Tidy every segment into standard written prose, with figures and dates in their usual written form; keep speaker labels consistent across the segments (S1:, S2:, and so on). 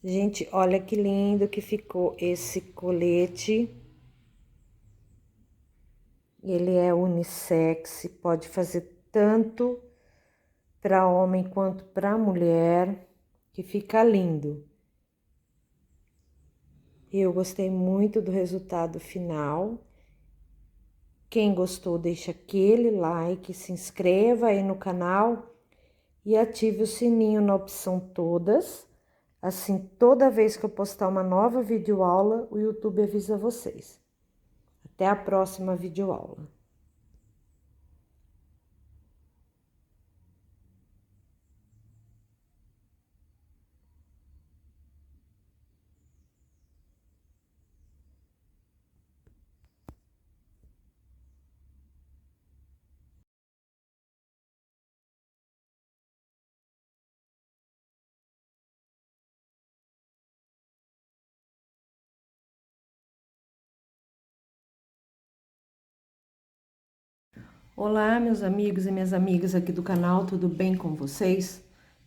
S1: Gente, olha que lindo que ficou esse colete. Ele é unissex, pode fazer tanto para homem quanto para mulher, que fica lindo. Eu gostei muito do resultado final. Quem gostou, deixa aquele like, se inscreva aí no canal e ative o sininho na opção todas. Assim, toda vez que eu postar uma nova videoaula, o YouTube avisa vocês. Até a próxima videoaula. Olá, meus amigos e minhas amigas aqui do canal, tudo bem com vocês?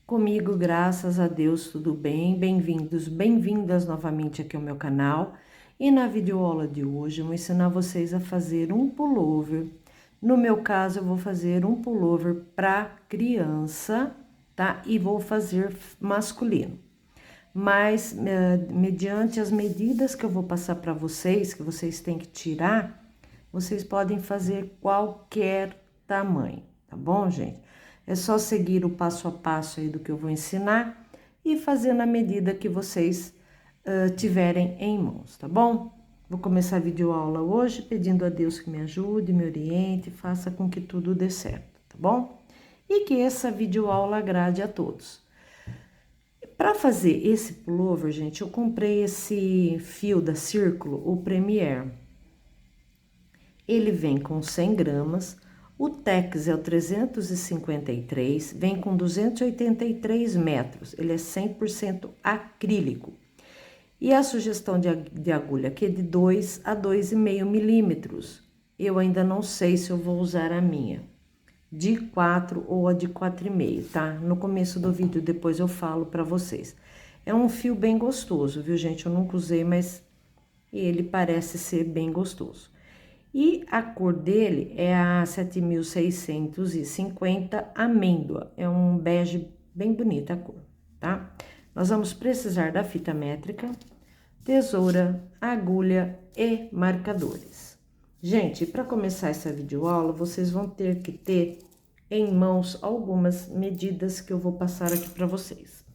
S1: Comigo, graças a Deus, tudo bem. Bem-vindos, bem-vindas novamente aqui ao meu canal. E na videoaula de hoje eu vou ensinar vocês a fazer um pullover. No meu caso, eu vou fazer um pullover para criança, tá? E vou fazer masculino. Mas, mediante as medidas que eu vou passar para vocês, que vocês têm que tirar, vocês podem fazer qualquer tamanho, tá bom, gente? É só seguir o passo a passo aí do que eu vou ensinar e fazer na medida que vocês tiverem em mãos, tá bom? Vou começar a videoaula hoje pedindo a Deus que me ajude, me oriente, faça com que tudo dê certo, tá bom? E que essa videoaula agrade a todos. Para fazer esse pullover, gente, eu comprei esse fio da Círculo, o Premier. Ele vem com 100 gramas, o Tex é o 353, vem com 283 metros, ele é 100% acrílico. E a sugestão de agulha aqui é de 2 a 2,5 milímetros. Eu ainda não sei se eu vou usar a minha, de 4 ou a de 4,5, tá? No começo do vídeo, depois eu falo pra vocês. É um fio bem gostoso, viu, gente? Eu nunca usei, mas ele parece ser bem gostoso. E a cor dele é a 7650 amêndoa. É um bege bem bonita a cor, tá? Nós vamos precisar da fita métrica, tesoura, agulha e marcadores. Gente, para começar essa videoaula, vocês vão ter que ter em mãos algumas medidas que eu vou passar aqui para vocês.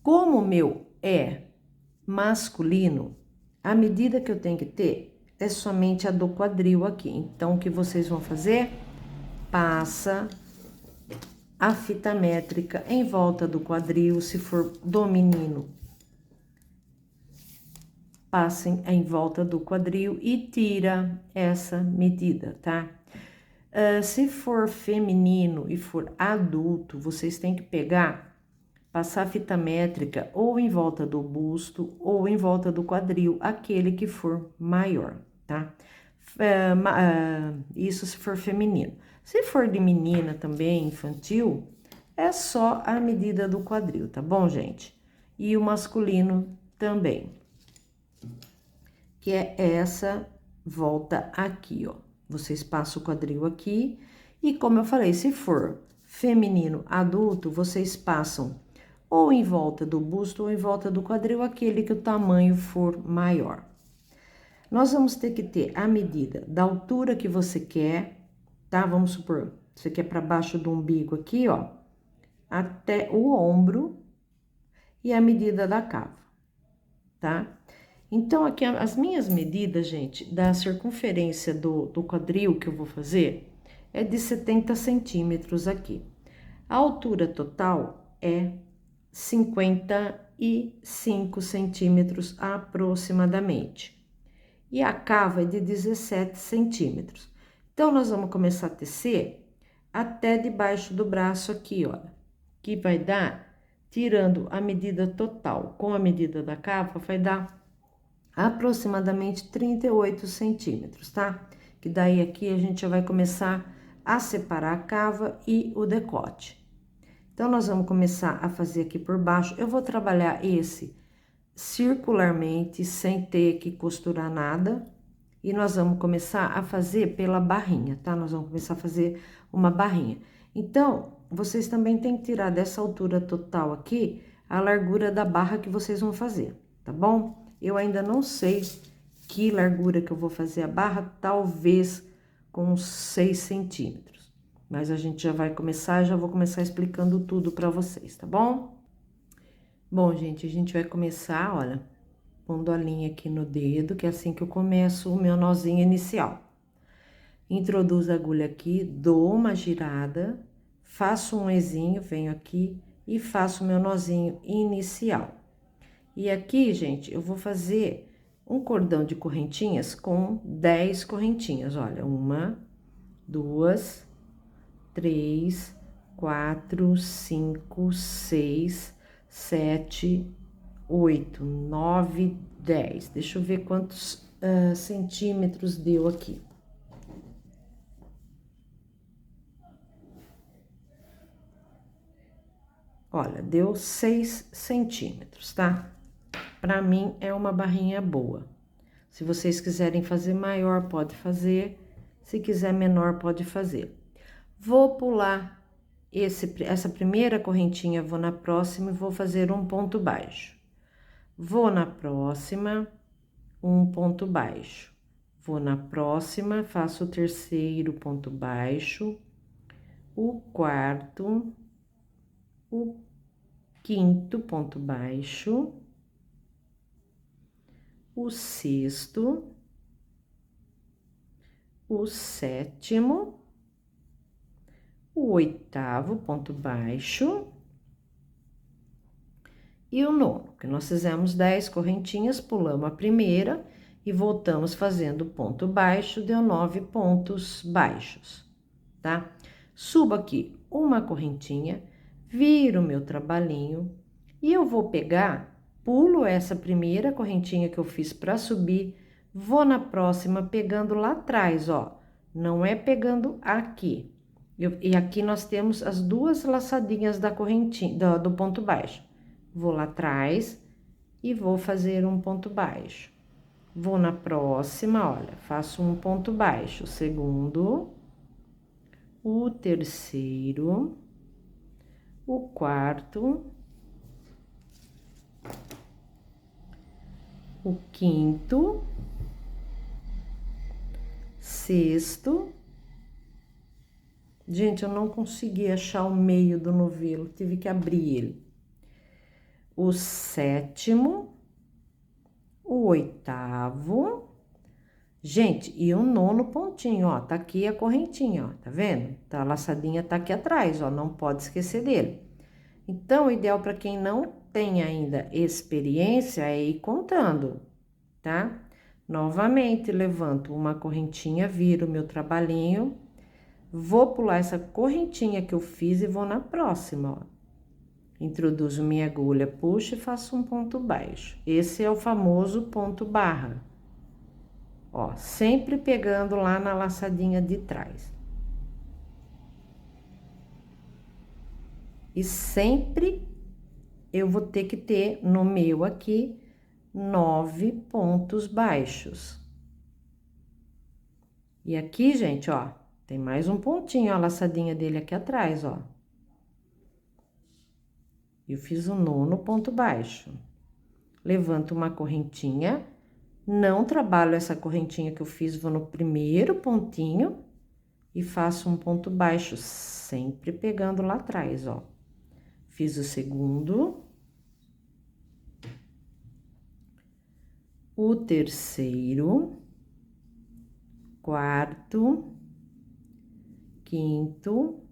S1: Como o meu é masculino, a medida que eu tenho que ter é somente a do quadril aqui. Então, o que vocês vão fazer? Passa a fita métrica em volta do quadril, se for do menino, passem em volta do quadril e tira essa medida, tá? Se for feminino e for adulto, vocês têm que pegar, passar fita métrica ou em volta do busto ou em volta do quadril, aquele que for maior, tá? Isso se for feminino. Se for de menina também, infantil, é só a medida do quadril, tá bom, gente? E o masculino também, que é essa volta aqui, ó. Vocês passam o quadril aqui e, como eu falei, se for feminino adulto, vocês passam ou em volta do busto ou em volta do quadril, aquele que o tamanho for maior. Nós vamos ter que ter a medida da altura que você quer, tá? Vamos supor, você quer para baixo do umbigo aqui, ó, até o ombro e a medida da cava, tá? Então, aqui as minhas medidas, gente, da circunferência do quadril que eu vou fazer é de 70 centímetros aqui. A altura total é 55 centímetros aproximadamente. E a cava é de 17 centímetros. Então, nós vamos começar a tecer até debaixo do braço aqui, olha. Que vai dar, tirando a medida total com a medida da cava, vai dar aproximadamente 38 centímetros, tá? Que daí aqui a gente já vai começar a separar a cava e o decote. Então, nós vamos começar a fazer aqui por baixo. Eu vou trabalhar esse circularmente, sem ter que costurar nada. E nós vamos começar a fazer pela barrinha, tá? Nós vamos começar a fazer uma barrinha. Então, vocês também têm que tirar dessa altura total aqui a largura da barra que vocês vão fazer, tá bom? Eu ainda não sei que largura que eu vou fazer a barra, talvez com uns 6 centímetros. Mas a gente já vai começar, já vou começar explicando tudo pra vocês, tá bom? Bom, gente, a gente vai começar, olha, pondo a linha aqui no dedo, que é assim que eu começo o meu nozinho inicial. Introduzo a agulha aqui, dou uma girada, faço um ezinho, venho aqui e faço o meu nozinho inicial. E aqui, gente, eu vou fazer um cordão de correntinhas com 10 correntinhas, olha, 1, 2, 3, 4, 5, 6, 7, 8, 9, 10. Deixa eu ver quantos centímetros deu aqui. Olha, deu 6 centímetros, tá? Pra mim é uma barrinha boa. Se vocês quiserem fazer maior, pode fazer. Se quiser menor, pode fazer. Vou pular essa primeira correntinha, vou na próxima e vou fazer um ponto baixo. Vou na próxima, um ponto baixo. Vou na próxima, faço o terceiro ponto baixo, o quarto, o quinto ponto baixo, o sexto, o sétimo, o oitavo ponto baixo e o nono, que nós fizemos 10 correntinhas, pulamos a primeira e voltamos fazendo ponto baixo, deu 9 pontos baixos, tá? Subo aqui uma correntinha, viro o meu trabalhinho e eu vou pegar, pulo essa primeira correntinha que eu fiz para subir, vou na próxima pegando lá atrás, ó, não é pegando aqui. E aqui nós temos as duas laçadinhas da correntinha, do ponto baixo. Vou lá atrás e vou fazer um ponto baixo. Vou na próxima, olha, faço um ponto baixo, o segundo, o terceiro, o quarto, o quinto, sexto. Gente, eu não consegui achar o meio do novelo, tive que abrir ele. O sétimo, o oitavo. Gente, e o nono pontinho, ó, tá aqui a correntinha, ó, tá vendo? Tá, a laçadinha tá aqui atrás, ó, não pode esquecer dele. Então, o ideal para quem não tem ainda experiência é ir contando, tá? Novamente, levanto uma correntinha, viro o meu trabalhinho, vou pular essa correntinha que eu fiz e vou na próxima, ó. Introduzo minha agulha, puxo e faço um ponto baixo. Esse é o famoso ponto barra. Ó, sempre pegando lá na laçadinha de trás. E sempre eu vou ter que ter no meu aqui 9 pontos baixos. E aqui, gente, ó, tem mais um pontinho, ó, a laçadinha dele aqui atrás, ó. Eu fiz o nono ponto baixo. Levanto uma correntinha, não trabalho essa correntinha que eu fiz, vou no primeiro pontinho e faço um ponto baixo, sempre pegando lá atrás, ó. Fiz o segundo, o terceiro, quarto, quinto,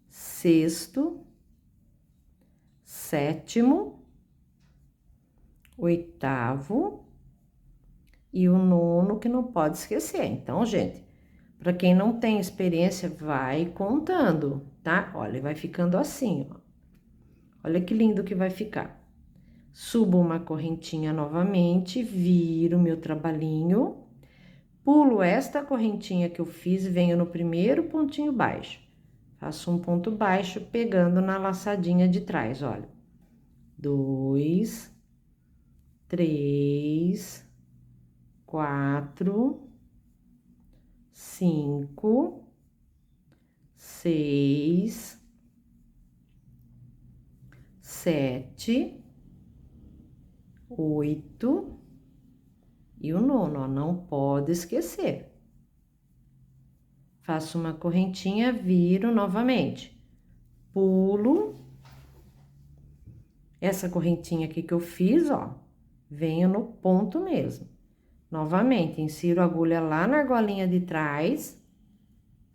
S1: sexto, sétimo, oitavo e o nono, que não pode esquecer. Então, gente, para quem não tem experiência, vai contando, tá? Olha, vai ficando assim, ó. Olha que lindo que vai ficar. Subo uma correntinha novamente, viro meu trabalhinho, pulo esta correntinha que eu fiz e venho no primeiro pontinho baixo. Faço um ponto baixo, pegando na laçadinha de trás, olha. 2, 3, 4, 5, 6, 7, 8 e o nono, ó, não pode esquecer. Faço uma correntinha, viro novamente, pulo. Essa correntinha aqui que eu fiz, ó, venho no ponto mesmo. Novamente, insiro a agulha lá na argolinha de trás,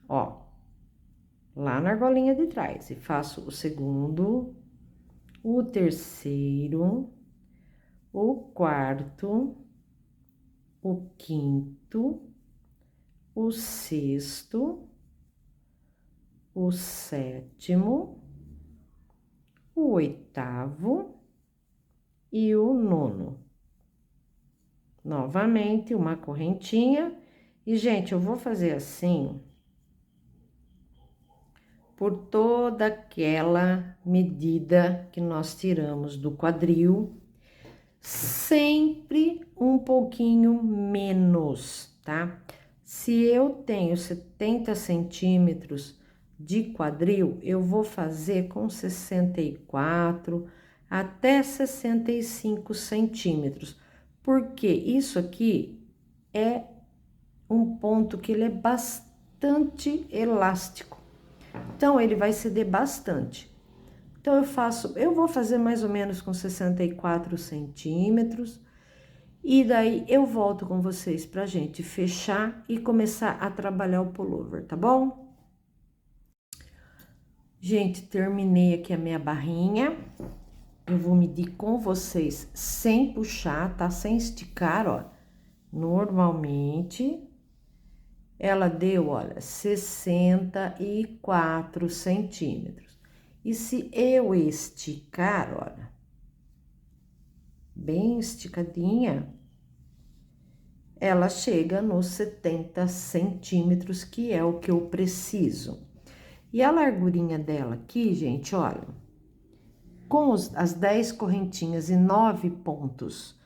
S1: ó, lá na argolinha de trás. E faço o segundo, o terceiro, o quarto, o quinto, o sexto, o sétimo, o oitavo e o nono. Novamente, uma correntinha. E, gente, eu vou fazer assim por toda aquela medida que nós tiramos do quadril, sempre um pouquinho menos, tá? Se eu tenho 70 centímetros de quadril, eu vou fazer com 64 até 65 centímetros, porque isso aqui é um ponto que ele é bastante elástico, então ele vai ceder bastante. Então eu vou fazer mais ou menos com 64 centímetros, e daí eu volto com vocês pra gente fechar e começar a trabalhar o pullover, tá bom? Gente, terminei aqui a minha barrinha. Eu vou medir com vocês sem puxar, tá? Sem esticar, ó. Normalmente, ela deu, olha, 64 centímetros. E se eu esticar, olha, bem esticadinha, ela chega nos 70 centímetros, que é o que eu preciso. E a largurinha dela aqui, gente, olha, com as 10 correntinhas e 9 pontos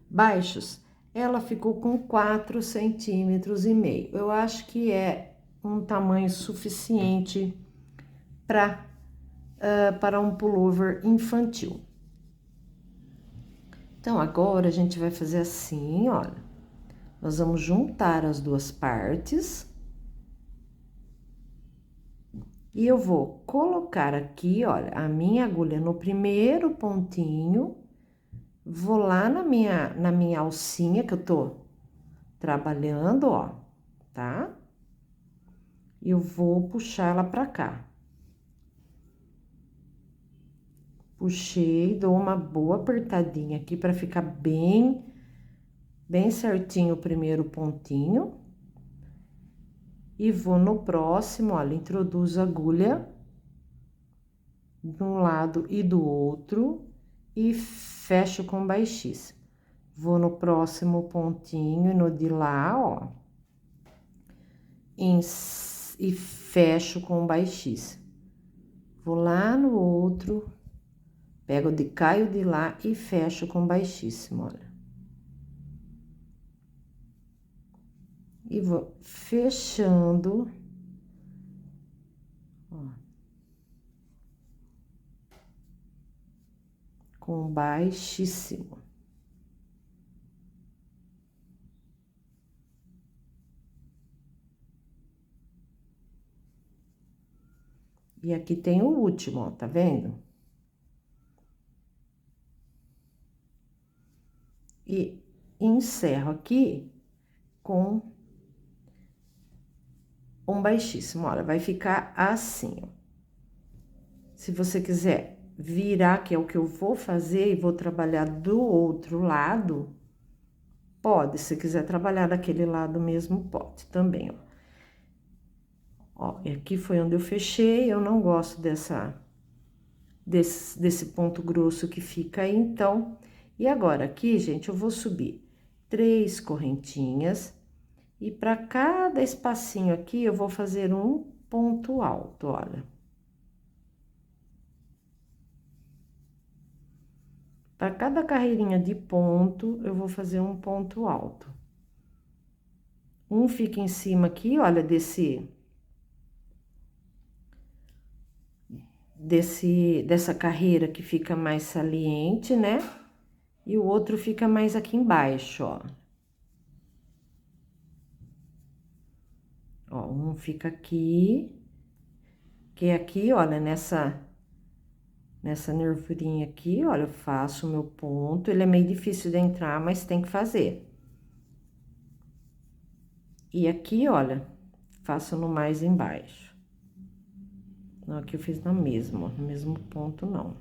S1: baixos, ela ficou com 4,5 centímetros. Eu acho que é um tamanho suficiente para um pullover infantil. Então, agora a gente vai fazer assim, olha. Nós vamos juntar as duas partes. E eu vou colocar aqui, olha, a minha agulha no primeiro pontinho. Vou lá na minha alcinha que eu tô trabalhando, ó, tá? E eu vou puxar ela pra cá. Puxei, dou uma boa apertadinha aqui pra ficar bem certinho o primeiro pontinho. E vou no próximo, olha, introduzo a agulha de um lado e do outro e fecho com baixíssimo. Vou no próximo pontinho e no de lá, ó, e fecho com baixíssimo. Vou lá no outro, pego de cá e o de lá e fecho com baixíssimo, olha. E vou fechando, ó, com baixíssimo. E aqui tem o último, ó, tá vendo? E encerro aqui com um baixíssimo, olha, vai ficar assim, ó. Se você quiser virar, que é o que eu vou fazer, e vou trabalhar do outro lado, pode. Se quiser trabalhar daquele lado mesmo, pode também, ó. Ó, e aqui foi onde eu fechei, eu não gosto desse ponto grosso que fica aí, então. E agora, aqui, gente, eu vou subir 3 correntinhas, e para cada espacinho aqui, eu vou fazer um ponto alto, olha. Para cada carreirinha de ponto, eu vou fazer um ponto alto. Um fica em cima aqui, olha, dessa carreira que fica mais saliente, né? E o outro fica mais aqui embaixo, ó. Ó, um fica aqui, que é aqui, olha, nessa nervurinha aqui, olha, eu faço o meu ponto. Ele é meio difícil de entrar, mas tem que fazer. E aqui, olha, faço no mais embaixo. Não, aqui eu fiz na mesma, ó, no mesmo ponto, não.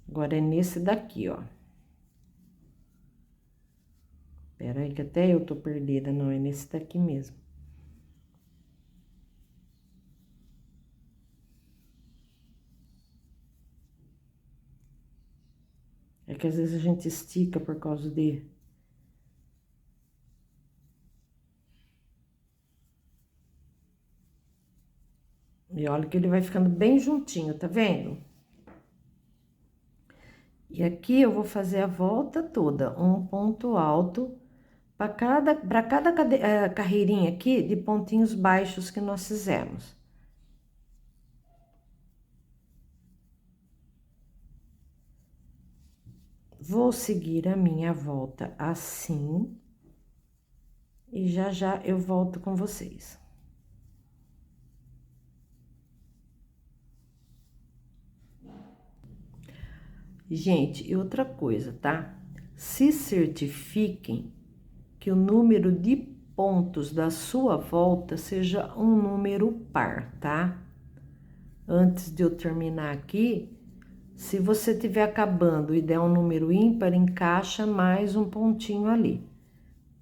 S1: Agora, é nesse daqui, ó. Pera aí que até eu tô perdida, não, é nesse daqui mesmo. É que às vezes a gente estica por causa de... E olha que ele vai ficando bem juntinho, tá vendo? E aqui eu vou fazer a volta toda, um ponto alto para cada carreirinha aqui de pontinhos baixos que nós fizemos. Vou seguir a minha volta assim, e já já eu volto com vocês. Gente, e outra coisa, tá? Se certifiquem que o número de pontos da sua volta seja um número par, tá? Antes de eu terminar aqui, se você estiver acabando e der um número ímpar, encaixa mais um pontinho ali.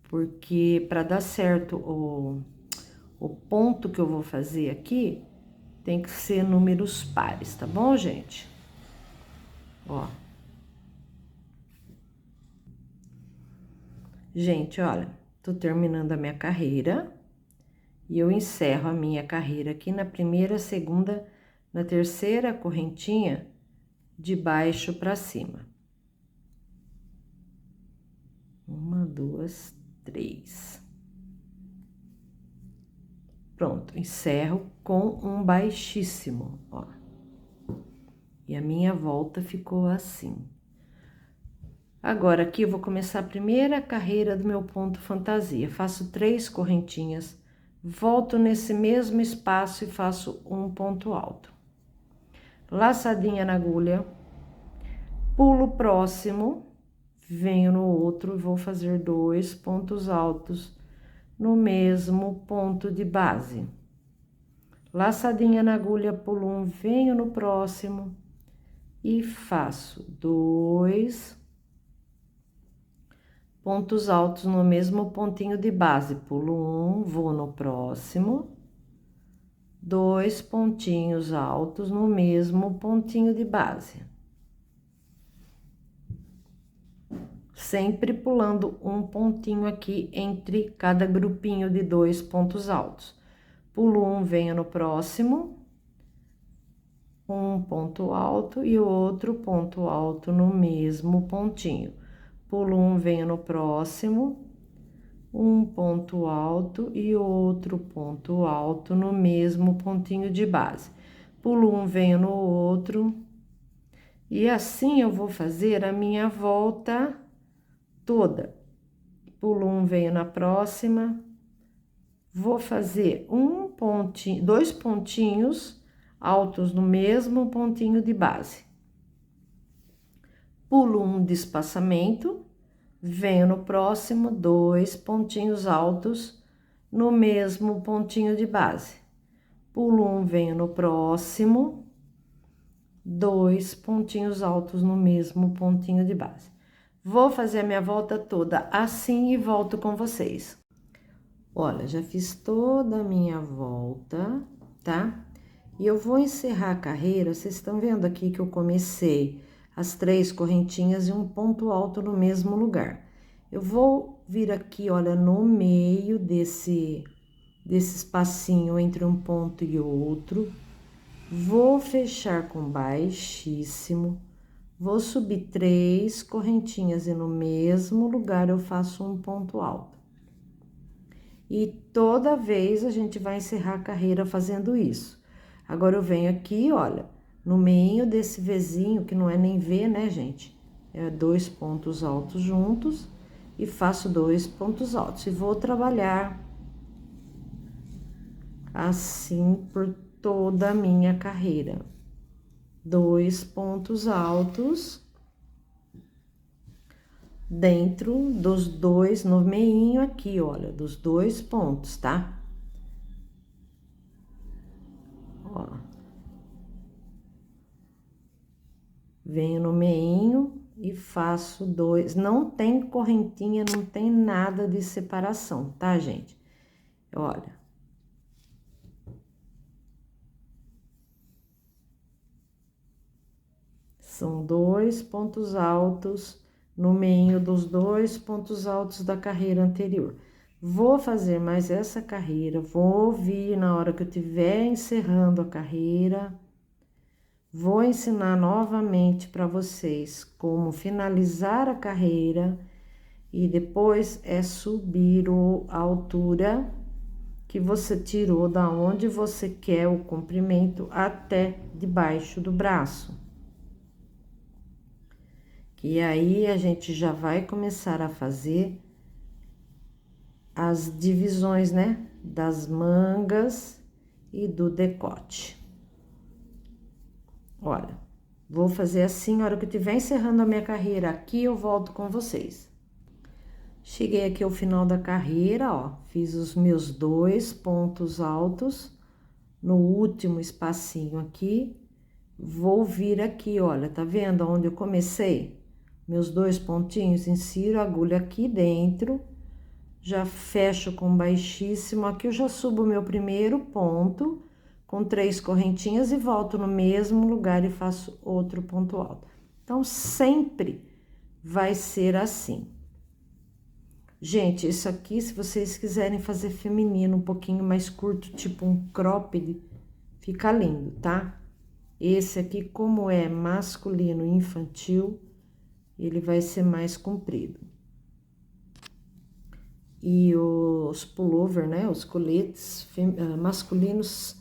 S1: Porque para dar certo o ponto que eu vou fazer aqui, tem que ser números pares, tá bom, gente? Ó. Gente, olha, tô terminando a minha carreira e eu encerro a minha carreira aqui na primeira, segunda, na terceira correntinha de baixo para cima. 1, 2, 3. Pronto, encerro com um baixíssimo, ó. E a minha volta ficou assim. Agora, aqui eu vou começar a primeira carreira do meu ponto fantasia. Faço 3 correntinhas, volto nesse mesmo espaço e faço um ponto alto. Laçadinha na agulha, pulo próximo, venho no outro e vou fazer 2 pontos altos no mesmo ponto de base. Laçadinha na agulha, pulo um, venho no próximo e faço 2 pontos altos no mesmo pontinho de base. Pulo um, vou no próximo, 2 pontinhos altos no mesmo pontinho de base. Sempre pulando um pontinho aqui entre cada grupinho de 2 pontos altos. Pulo um, venho no próximo, um ponto alto e outro ponto alto no mesmo pontinho. Pulo um, venho no próximo, um ponto alto e outro ponto alto no mesmo pontinho de base. Pulo um, venho no outro, e assim eu vou fazer a minha volta toda. Pulo um, venho na próxima, vou fazer um pontinho, 2 pontinhos altos no mesmo pontinho de base. Pulo um de espaçamento, venho no próximo, 2 pontinhos altos no mesmo pontinho de base. Pulo um, venho no próximo, 2 pontinhos altos no mesmo pontinho de base. Vou fazer a minha volta toda assim e volto com vocês. Olha, já fiz toda a minha volta, tá? E eu vou encerrar a carreira, vocês estão vendo aqui que eu comecei as 3 correntinhas e um ponto alto no mesmo lugar. Eu vou vir aqui, olha, no meio desse espacinho entre um ponto e outro, vou fechar com baixíssimo, vou subir 3 correntinhas e no mesmo lugar eu faço um ponto alto. E toda vez a gente vai encerrar a carreira fazendo isso. Agora eu venho aqui, olha, no meio desse Vzinho, que não é nem V, né, gente? É 2 pontos altos juntos e faço 2 pontos altos. E vou trabalhar assim por toda a minha carreira. 2 pontos altos dentro dos 2, no meinho aqui, olha, dos 2 pontos, tá? Ó. Venho no meinho e faço 2, não tem correntinha, não tem nada de separação, tá, gente? Olha. São 2 pontos altos no meio dos 2 pontos altos da carreira anterior. Vou fazer mais essa carreira, vou vir na hora que eu estiver encerrando a carreira. Vou ensinar novamente para vocês como finalizar a carreira e depois é subir a altura que você tirou da onde você quer o comprimento até debaixo do braço. E aí, a gente já vai começar a fazer as divisões, né? Das mangas e do decote. Olha, vou fazer assim, na hora que eu estiver encerrando a minha carreira aqui, eu volto com vocês. Cheguei aqui ao final da carreira, ó, fiz os meus 2 pontos altos no último espacinho aqui. Vou vir aqui, olha, tá vendo onde eu comecei? Meus 2 pontinhos, insiro a agulha aqui dentro, já fecho com baixíssimo, aqui eu já subo o meu primeiro ponto, com 3 correntinhas e volto no mesmo lugar e faço outro ponto alto. Então, sempre vai ser assim. Gente, isso aqui, se vocês quiserem fazer feminino, um pouquinho mais curto, tipo um cropped, fica lindo, tá? Esse aqui, como é masculino e infantil, ele vai ser mais comprido. E os pullover, né, os coletes masculinos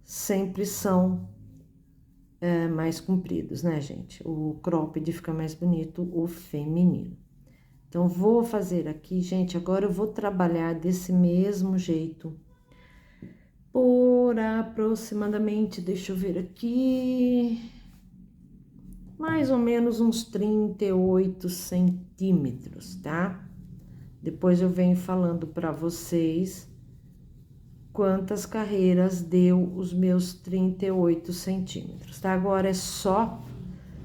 S1: sempre são mais compridos, né, gente? O cropped fica mais bonito, o feminino. Então, vou fazer aqui, gente, agora eu vou trabalhar desse mesmo jeito. Por aproximadamente, deixa eu ver aqui, mais ou menos uns 38 centímetros, tá? Depois eu venho falando para vocês quantas carreiras deu os meus 38 centímetros, tá? Agora é só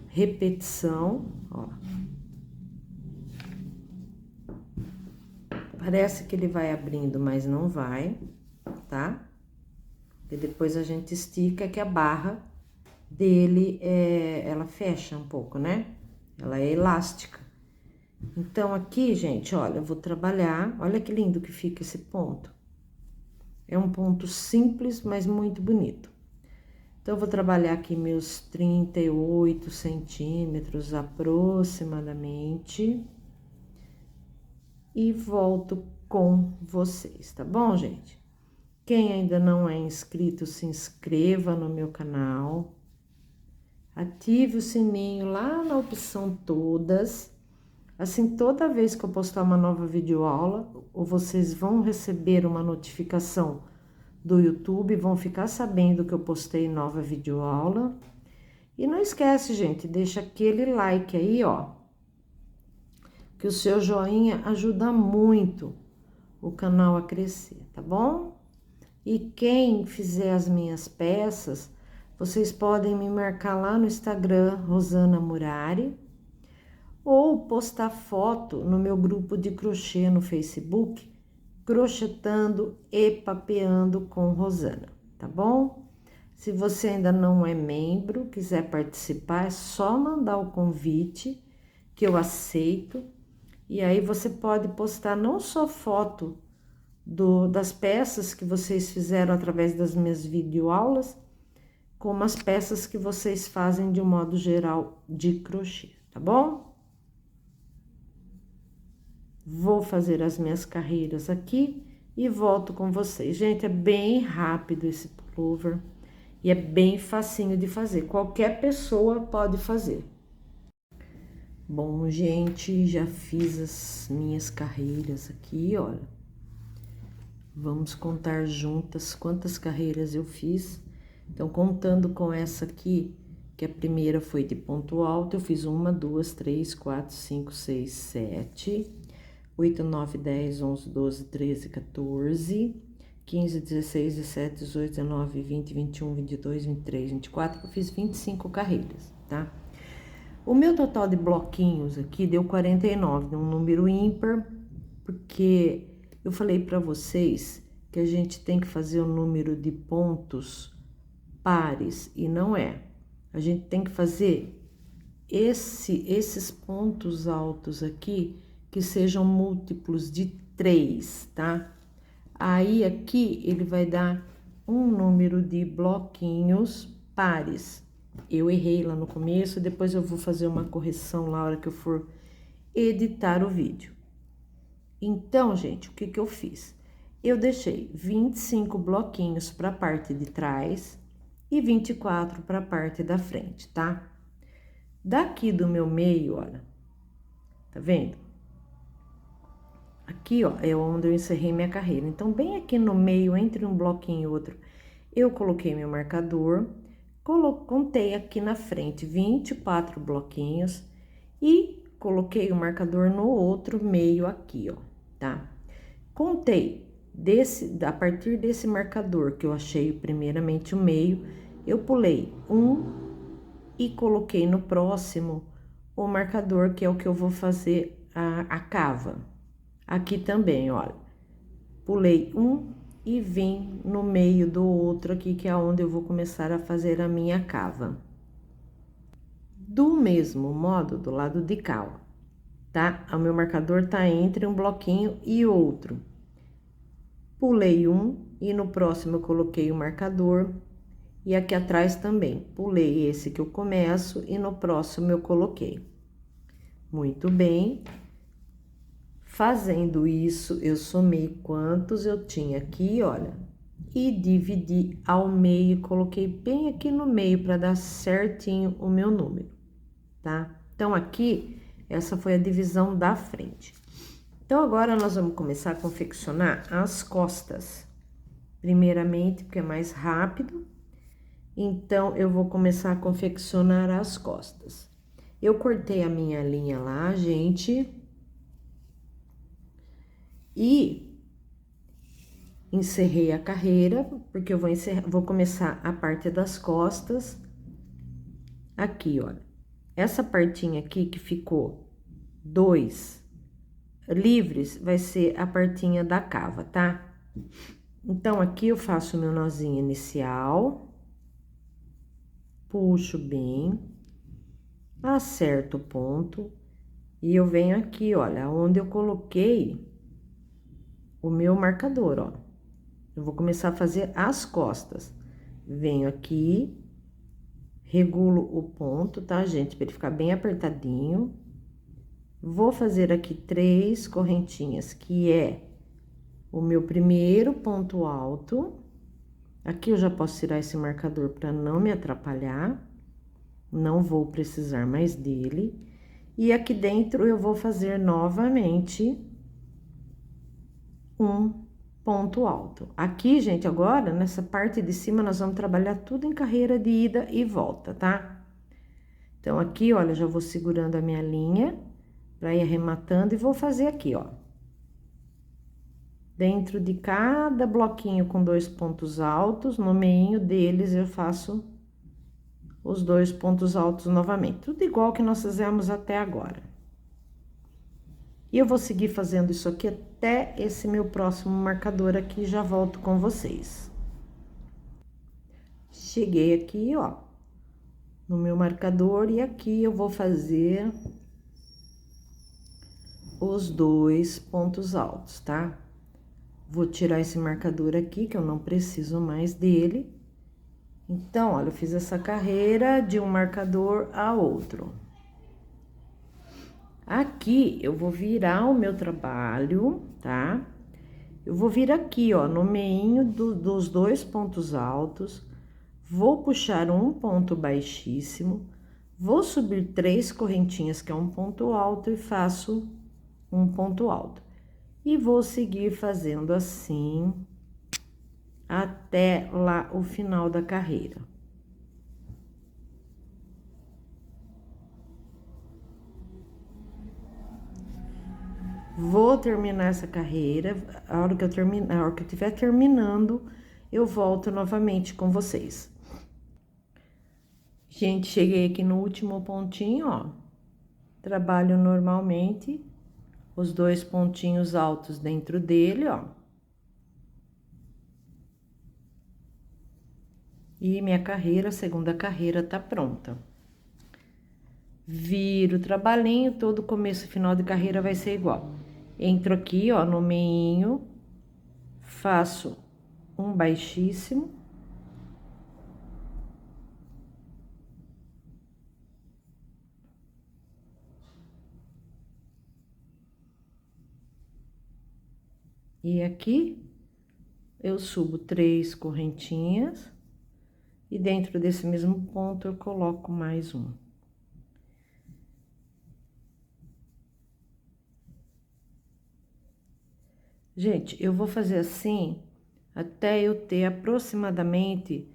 S1: repetição, ó. Parece que ele vai abrindo, mas não vai, tá? E depois a gente estica que a barra dele, ela fecha um pouco, né? Ela é elástica. Então, aqui, gente, olha, eu vou trabalhar, olha que lindo que fica esse ponto. É um ponto simples, mas muito bonito. Então, eu vou trabalhar aqui meus 38 centímetros aproximadamente. E volto com vocês, tá bom, gente? Quem ainda não é inscrito, se inscreva no meu canal. Ative o sininho lá na opção todas. Assim, toda vez que eu postar uma nova videoaula, ou vocês vão receber uma notificação do YouTube, vão ficar sabendo que eu postei nova videoaula. E não esquece, gente, deixa aquele like aí, ó, que o seu joinha ajuda muito o canal a crescer, tá bom? E quem fizer as minhas peças, vocês podem me marcar lá no Instagram, Rosana Murari, ou postar foto no meu grupo de crochê no Facebook, Crochetando e Papeando com Rosana, tá bom? Se você ainda não é membro, quiser participar, é só mandar o convite que eu aceito. E aí você pode postar não só foto das peças que vocês fizeram através das minhas videoaulas, como as peças que vocês fazem de um modo geral de crochê, tá bom? Vou fazer as minhas carreiras aqui e volto com vocês. Gente, é bem rápido esse pullover e é bem facinho de fazer. Qualquer pessoa pode fazer. Bom, gente, já fiz as minhas carreiras aqui, olha. Vamos contar juntas quantas carreiras eu fiz. Então, contando com essa aqui, que a primeira foi de ponto alto, eu fiz 1, 2, 3, 4, 5, 6, 7, 8, 9, 10, 11, 12, 13, 14, 15, 16, 17, 18, 19, 20, 21, 22, 23, 24, eu fiz 25 carreiras, tá? O meu total de bloquinhos aqui deu 49, um número ímpar, porque eu falei para vocês que a gente tem que fazer o número de pontos pares, e não é. A gente tem que fazer esses pontos altos aqui que sejam múltiplos de 3, tá? Aí aqui ele vai dar um número de bloquinhos pares. Eu errei lá no começo, depois eu vou fazer uma correção lá na hora que eu for editar o vídeo. Então, gente, o que que eu fiz? Eu deixei 25 bloquinhos para a parte de trás e 24 para a parte da frente, tá? Daqui do meu meio, olha, tá vendo? Aqui, ó, é onde eu encerrei minha carreira. Então, bem aqui no meio, entre um bloquinho e outro, eu coloquei meu marcador, contei aqui na frente 24 bloquinhos e coloquei o marcador no outro meio aqui, ó, tá? Contei a partir desse marcador que eu achei primeiramente o meio, eu pulei um e coloquei no próximo o marcador, que é o que eu vou fazer a cava. Aqui também, olha, pulei um e vim no meio do outro aqui, que é onde eu vou começar a fazer a minha cava. Do mesmo modo, do lado de cá, ó, tá? O meu marcador tá entre um bloquinho e outro. Pulei um e no próximo eu coloquei o marcador. E aqui atrás também, pulei esse que eu começo e no próximo eu coloquei. Muito bem. Fazendo isso, eu somei quantos eu tinha aqui, olha, e dividi ao meio, coloquei bem aqui no meio para dar certinho o meu número, tá? Então, aqui, essa foi a divisão da frente. Então, agora nós vamos começar a confeccionar as costas. Primeiramente, porque é mais rápido, então, eu vou começar a confeccionar as costas. Eu cortei a minha linha lá, gente, e encerrei a carreira, porque eu vou começar a parte das costas. Aqui, olha, essa partinha aqui que ficou 2 livres, vai ser a partinha da cava, tá? Então, aqui eu faço o meu nozinho inicial, puxo bem, acerto o ponto, e eu venho aqui, olha, onde eu coloquei o meu marcador, ó. Eu vou começar a fazer as costas. Venho aqui, regulo o ponto, tá, gente? Para ele ficar bem apertadinho. Vou fazer aqui 3 correntinhas, que é o meu primeiro ponto alto. Aqui eu já posso tirar esse marcador para não me atrapalhar. Não vou precisar mais dele. E aqui dentro eu vou fazer novamente um ponto alto. Aqui, gente, agora, nessa parte de cima, nós vamos trabalhar tudo em carreira de ida e volta, tá? Então, aqui, olha, já vou segurando a minha linha pra ir arrematando e vou fazer aqui, ó. Dentro de cada bloquinho com 2 pontos altos, no meio deles eu faço os 2 pontos altos novamente. Tudo igual que nós fizemos até agora. E eu vou seguir fazendo isso aqui até esse meu próximo marcador aqui, já volto com vocês. Cheguei aqui, ó, no meu marcador, e aqui eu vou fazer os 2 pontos altos, tá? Vou tirar esse marcador aqui, que eu não preciso mais dele. Então, olha, eu fiz essa carreira de um marcador a outro. Aqui, eu vou virar o meu trabalho, tá? Eu vou vir aqui, ó, no meinho dos dois pontos altos, vou puxar um ponto baixíssimo, vou subir 3 correntinhas, que é um ponto alto, e faço um ponto alto. E vou seguir fazendo assim, até lá o final da carreira. Vou terminar essa carreira, a hora que eu terminar, a hora que eu estiver terminando, eu volto novamente com vocês. Gente, cheguei aqui no último pontinho, ó. Trabalho normalmente, os 2 pontinhos altos dentro dele, ó. E minha carreira, a segunda carreira, tá pronta. Viro o trabalhinho, todo começo e final de carreira vai ser igual. Entro aqui, ó, no meinho, faço um baixíssimo. E aqui, eu subo 3 correntinhas. E dentro desse mesmo ponto, eu coloco mais um. Gente, eu vou fazer assim até eu ter aproximadamente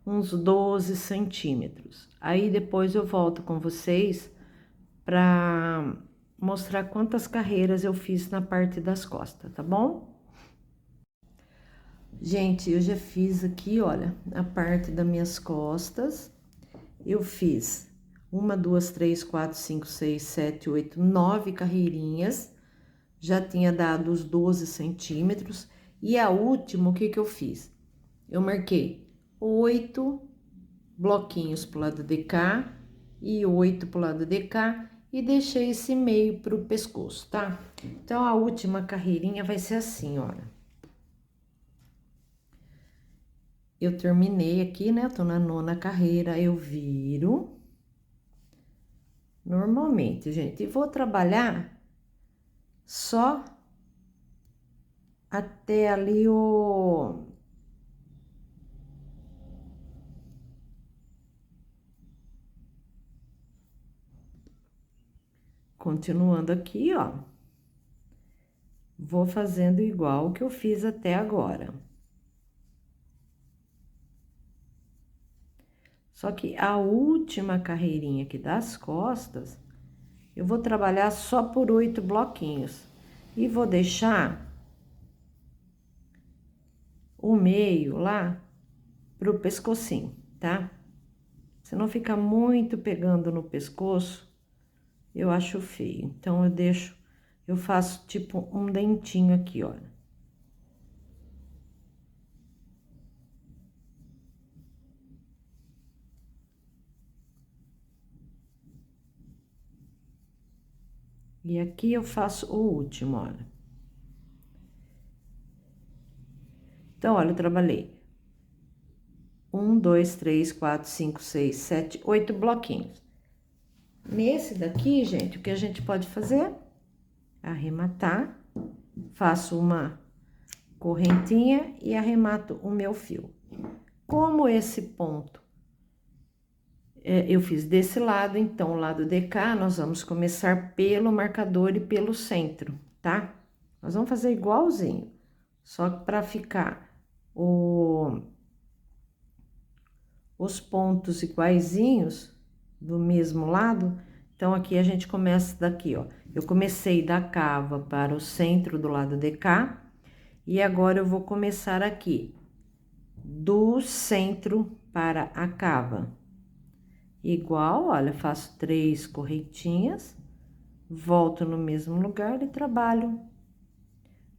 S1: uns 12 centímetros. Aí depois eu volto com vocês para mostrar quantas carreiras eu fiz na parte das costas, tá bom? Gente, eu já fiz aqui, olha, a parte das minhas costas. Eu fiz 1, 2, 3, 4, 5, 6, 7, 8, 9 carreirinhas. Já tinha dado os 12 centímetros. E a última, o que que eu fiz? Eu marquei 8 bloquinhos pro lado de cá e 8 pro lado de cá e deixei esse meio pro pescoço, tá? Então, a última carreirinha vai ser assim, olha. Eu terminei aqui, né? Eu tô na 9ª carreira, eu viro normalmente, gente, e vou trabalhar só até ali o... Continuando aqui, ó. Vou fazendo igual que eu fiz até agora. Só que a última carreirinha aqui das costas, eu vou trabalhar só por 8 bloquinhos. E vou deixar o meio lá pro pescocinho, tá? Se não ficar muito pegando no pescoço, eu acho feio. Então, eu faço tipo um dentinho aqui, olha. E aqui eu faço o último, olha. Então, olha, eu trabalhei 1, 2, 3, 4, 5, 6, 7, 8 bloquinhos. Nesse daqui, gente, o que a gente pode fazer? Arrematar, faço uma correntinha e arremato o meu fio. Como esse ponto eu fiz desse lado, então, o lado de cá, nós vamos começar pelo marcador e pelo centro, tá? Nós vamos fazer igualzinho, só que para ficar os pontos iguaizinhos do mesmo lado, então, aqui a gente começa daqui, ó. Eu comecei da cava para o centro do lado de cá, e agora eu vou começar aqui, do centro para a cava. Igual, olha, faço 3 correntinhas, volto no mesmo lugar e trabalho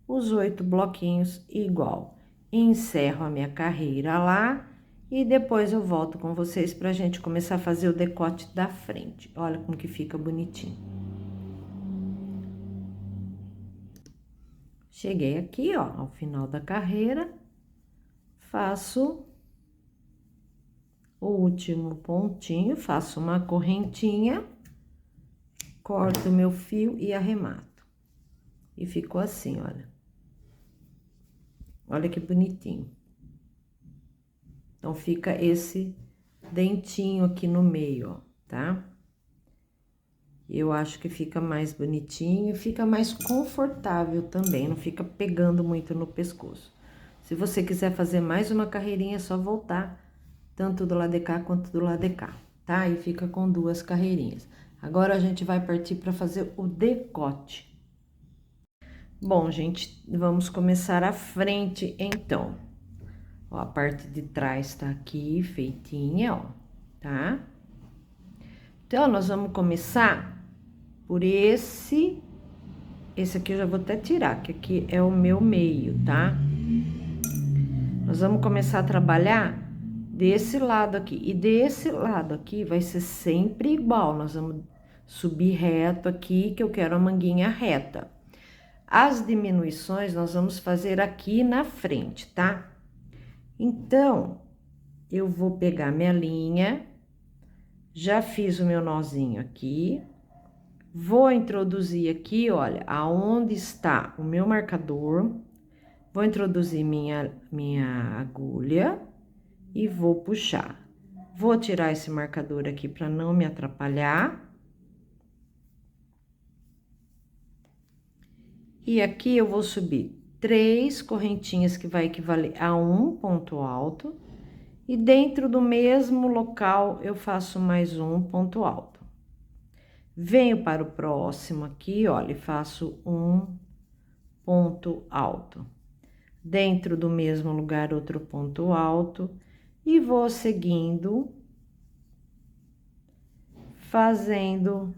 S1: os 8 bloquinhos igual. Encerro a minha carreira lá e depois eu volto com vocês pra gente começar a fazer o decote da frente. Olha como que fica bonitinho. Cheguei aqui, ó, ao final da carreira, faço o último pontinho, faço uma correntinha, corto o meu fio e arremato. E ficou assim, olha. Olha que bonitinho. Então, fica esse dentinho aqui no meio, ó, tá? Eu acho que fica mais bonitinho e fica mais confortável também, não fica pegando muito no pescoço. Se você quiser fazer mais uma carreirinha, é só voltar, tanto do lado de cá quanto do lado de cá, tá? E fica com duas carreirinhas. Agora, a gente vai partir para fazer o decote. Bom, gente, vamos começar a frente, então. Ó, a parte de trás tá aqui, feitinha, ó, tá? Então, nós vamos começar por esse aqui eu já vou até tirar, que aqui é o meu meio, tá? Nós vamos começar a trabalhar desse lado aqui, e desse lado aqui vai ser sempre igual, nós vamos subir reto aqui, que eu quero a manguinha reta. As diminuições nós vamos fazer aqui na frente, tá? Então, eu vou pegar minha linha, já fiz o meu nozinho aqui, vou introduzir aqui, olha, aonde está o meu marcador, vou introduzir minha agulha e vou puxar. Vou tirar esse marcador aqui para não me atrapalhar. E aqui eu vou subir 3 correntinhas que vai equivaler a um ponto alto. E dentro do mesmo local eu faço mais um ponto alto. Venho para o próximo aqui, olha, e faço um ponto alto. Dentro do mesmo lugar, outro ponto alto. E vou seguindo, fazendo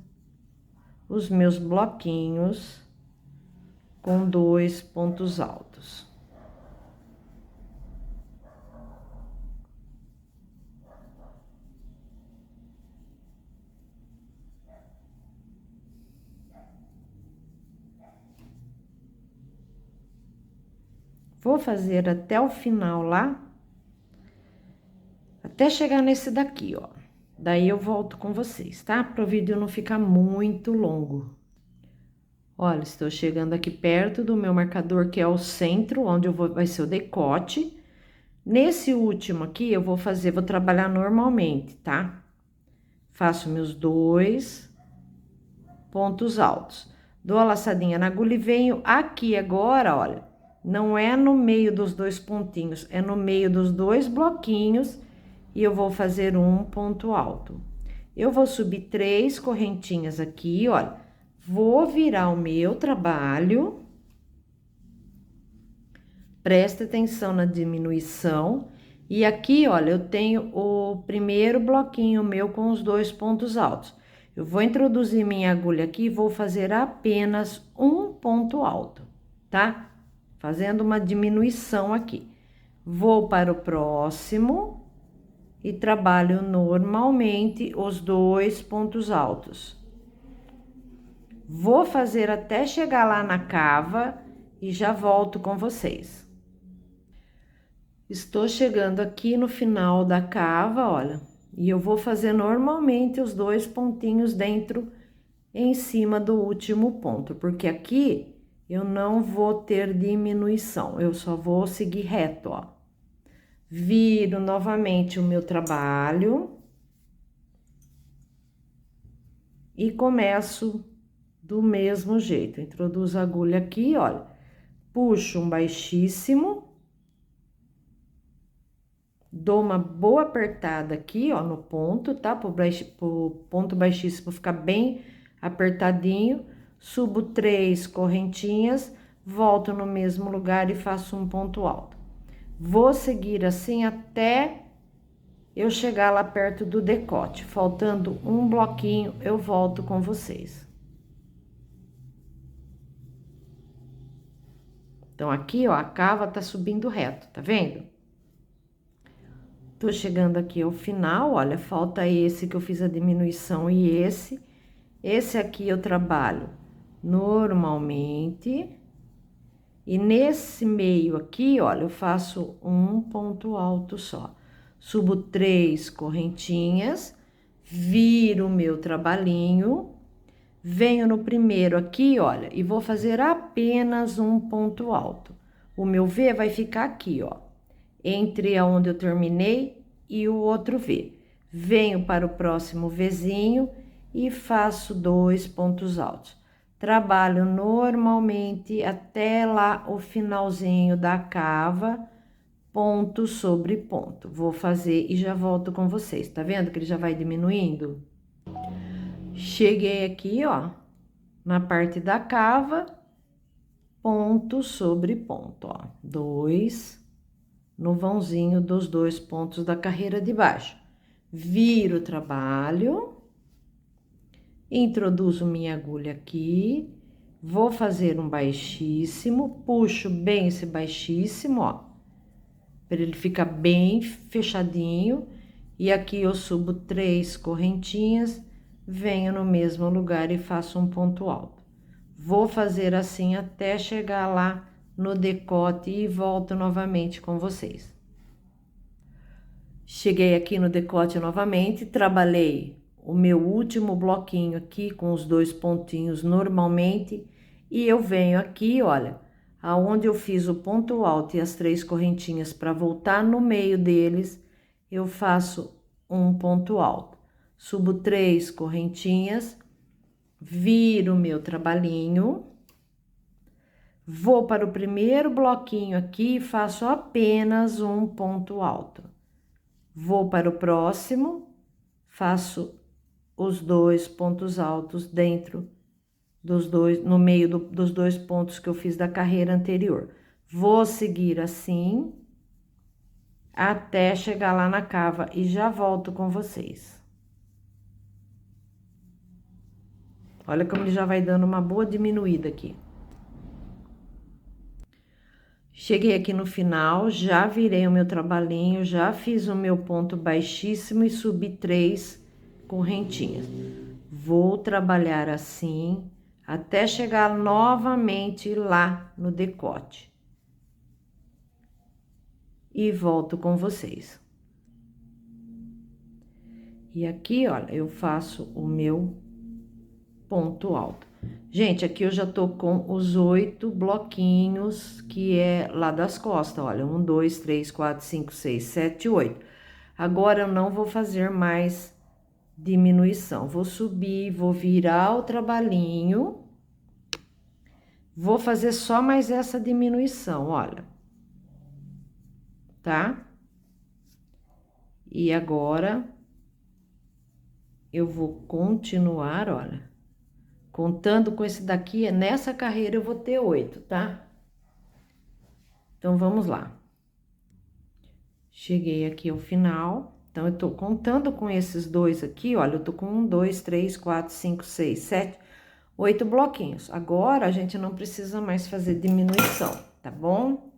S1: os meus bloquinhos com 2 pontos altos. Vou fazer até o final lá, até chegar nesse daqui, ó. Daí eu volto com vocês, tá? Para o vídeo não ficar muito longo. Olha, estou chegando aqui perto do meu marcador, que é o centro, onde vai ser o decote. Nesse último aqui, eu vou trabalhar normalmente, tá? Faço meus 2 pontos altos. Dou a laçadinha na agulha e venho aqui agora, olha. Não é no meio dos 2 pontinhos, é no meio dos 2 bloquinhos e eu vou fazer um ponto alto. Eu vou subir 3 correntinhas aqui, olha, vou virar o meu trabalho. Presta atenção na diminuição. E aqui, olha, eu tenho o primeiro bloquinho meu com os 2 pontos altos. Eu vou introduzir minha agulha aqui e vou fazer apenas um ponto alto, tá? Fazendo uma diminuição aqui. Vou para o próximo e trabalho normalmente os 2 pontos altos. Vou fazer até chegar lá na cava e já volto com vocês. Estou chegando aqui no final da cava, olha, e eu vou fazer normalmente os 2 pontinhos dentro, em cima do último ponto, porque aqui eu não vou ter diminuição, eu só vou seguir reto, ó. Viro novamente o meu trabalho e começo do mesmo jeito. Introduzo a agulha aqui, olha, puxo um baixíssimo, dou uma boa apertada aqui, ó, no ponto, tá? Pro ponto baixíssimo ficar bem apertadinho. Subo 3 correntinhas, volto no mesmo lugar e faço um ponto alto. Vou seguir assim até eu chegar lá perto do decote. Faltando um bloquinho, eu volto com vocês. Então, aqui, ó, a cava tá subindo reto, tá vendo? Tô chegando aqui ao final, olha, falta esse que eu fiz a diminuição e esse. Esse aqui eu trabalho normalmente. E nesse meio aqui, olha, eu faço um ponto alto só. subo 3 correntinhas, viro o meu trabalhinho, venho no primeiro aqui, olha, e vou fazer apenas um ponto alto. O meu V vai ficar aqui, ó, entre aonde eu terminei e o outro V. Venho para o próximo Vzinho e faço 2 pontos altos. Trabalho normalmente até lá o finalzinho da cava, ponto sobre ponto. Vou fazer e já volto com vocês. Tá vendo que ele já vai diminuindo? Cheguei aqui, ó, na parte da cava, ponto sobre ponto, ó. 2 no vãozinho dos 2 pontos da carreira de baixo. Viro o trabalho, introduzo minha agulha aqui, vou fazer um baixíssimo, puxo bem esse baixíssimo, ó, para ele ficar bem fechadinho, e aqui eu subo 3 correntinhas, venho no mesmo lugar e faço um ponto alto. Vou fazer assim até chegar lá no decote e volto novamente com vocês. Cheguei aqui no decote novamente, trabalhei o meu último bloquinho aqui com os 2 pontinhos normalmente, e eu venho aqui, olha, aonde eu fiz o ponto alto e as 3 correntinhas para voltar no meio deles, eu faço um ponto alto. Subo 3 correntinhas, viro o meu trabalhinho, vou para o primeiro bloquinho aqui e faço apenas um ponto alto. Vou para o próximo, faço os 2 pontos altos dentro dos dois, no meio dos 2 pontos que eu fiz da carreira anterior. Vou seguir assim, até chegar lá na cava e já volto com vocês. Olha como ele já vai dando uma boa diminuída aqui. Cheguei aqui no final, já virei o meu trabalhinho, já fiz o meu ponto baixíssimo e subi 3 correntinhas. Vou trabalhar assim até chegar novamente lá no decote. E volto com vocês. E aqui, olha, eu faço o meu ponto alto. Gente, aqui eu já tô com os 8 bloquinhos, que é lá das costas, olha, 1, 2, 3, 4, 5, 6, 7, 8. Agora, eu não vou fazer mais diminuição, vou subir, vou virar o trabalhinho, vou fazer só mais essa diminuição, olha, tá? E agora, eu vou continuar, olha. Contando com esse daqui, nessa carreira eu vou ter 8, tá? Então, vamos lá. Cheguei aqui ao final. Então, eu tô contando com esses 2 aqui, olha, eu tô com 1, 2, 3, 4, 5, 6, 7, 8 bloquinhos. Agora, a gente não precisa mais fazer diminuição, tá bom?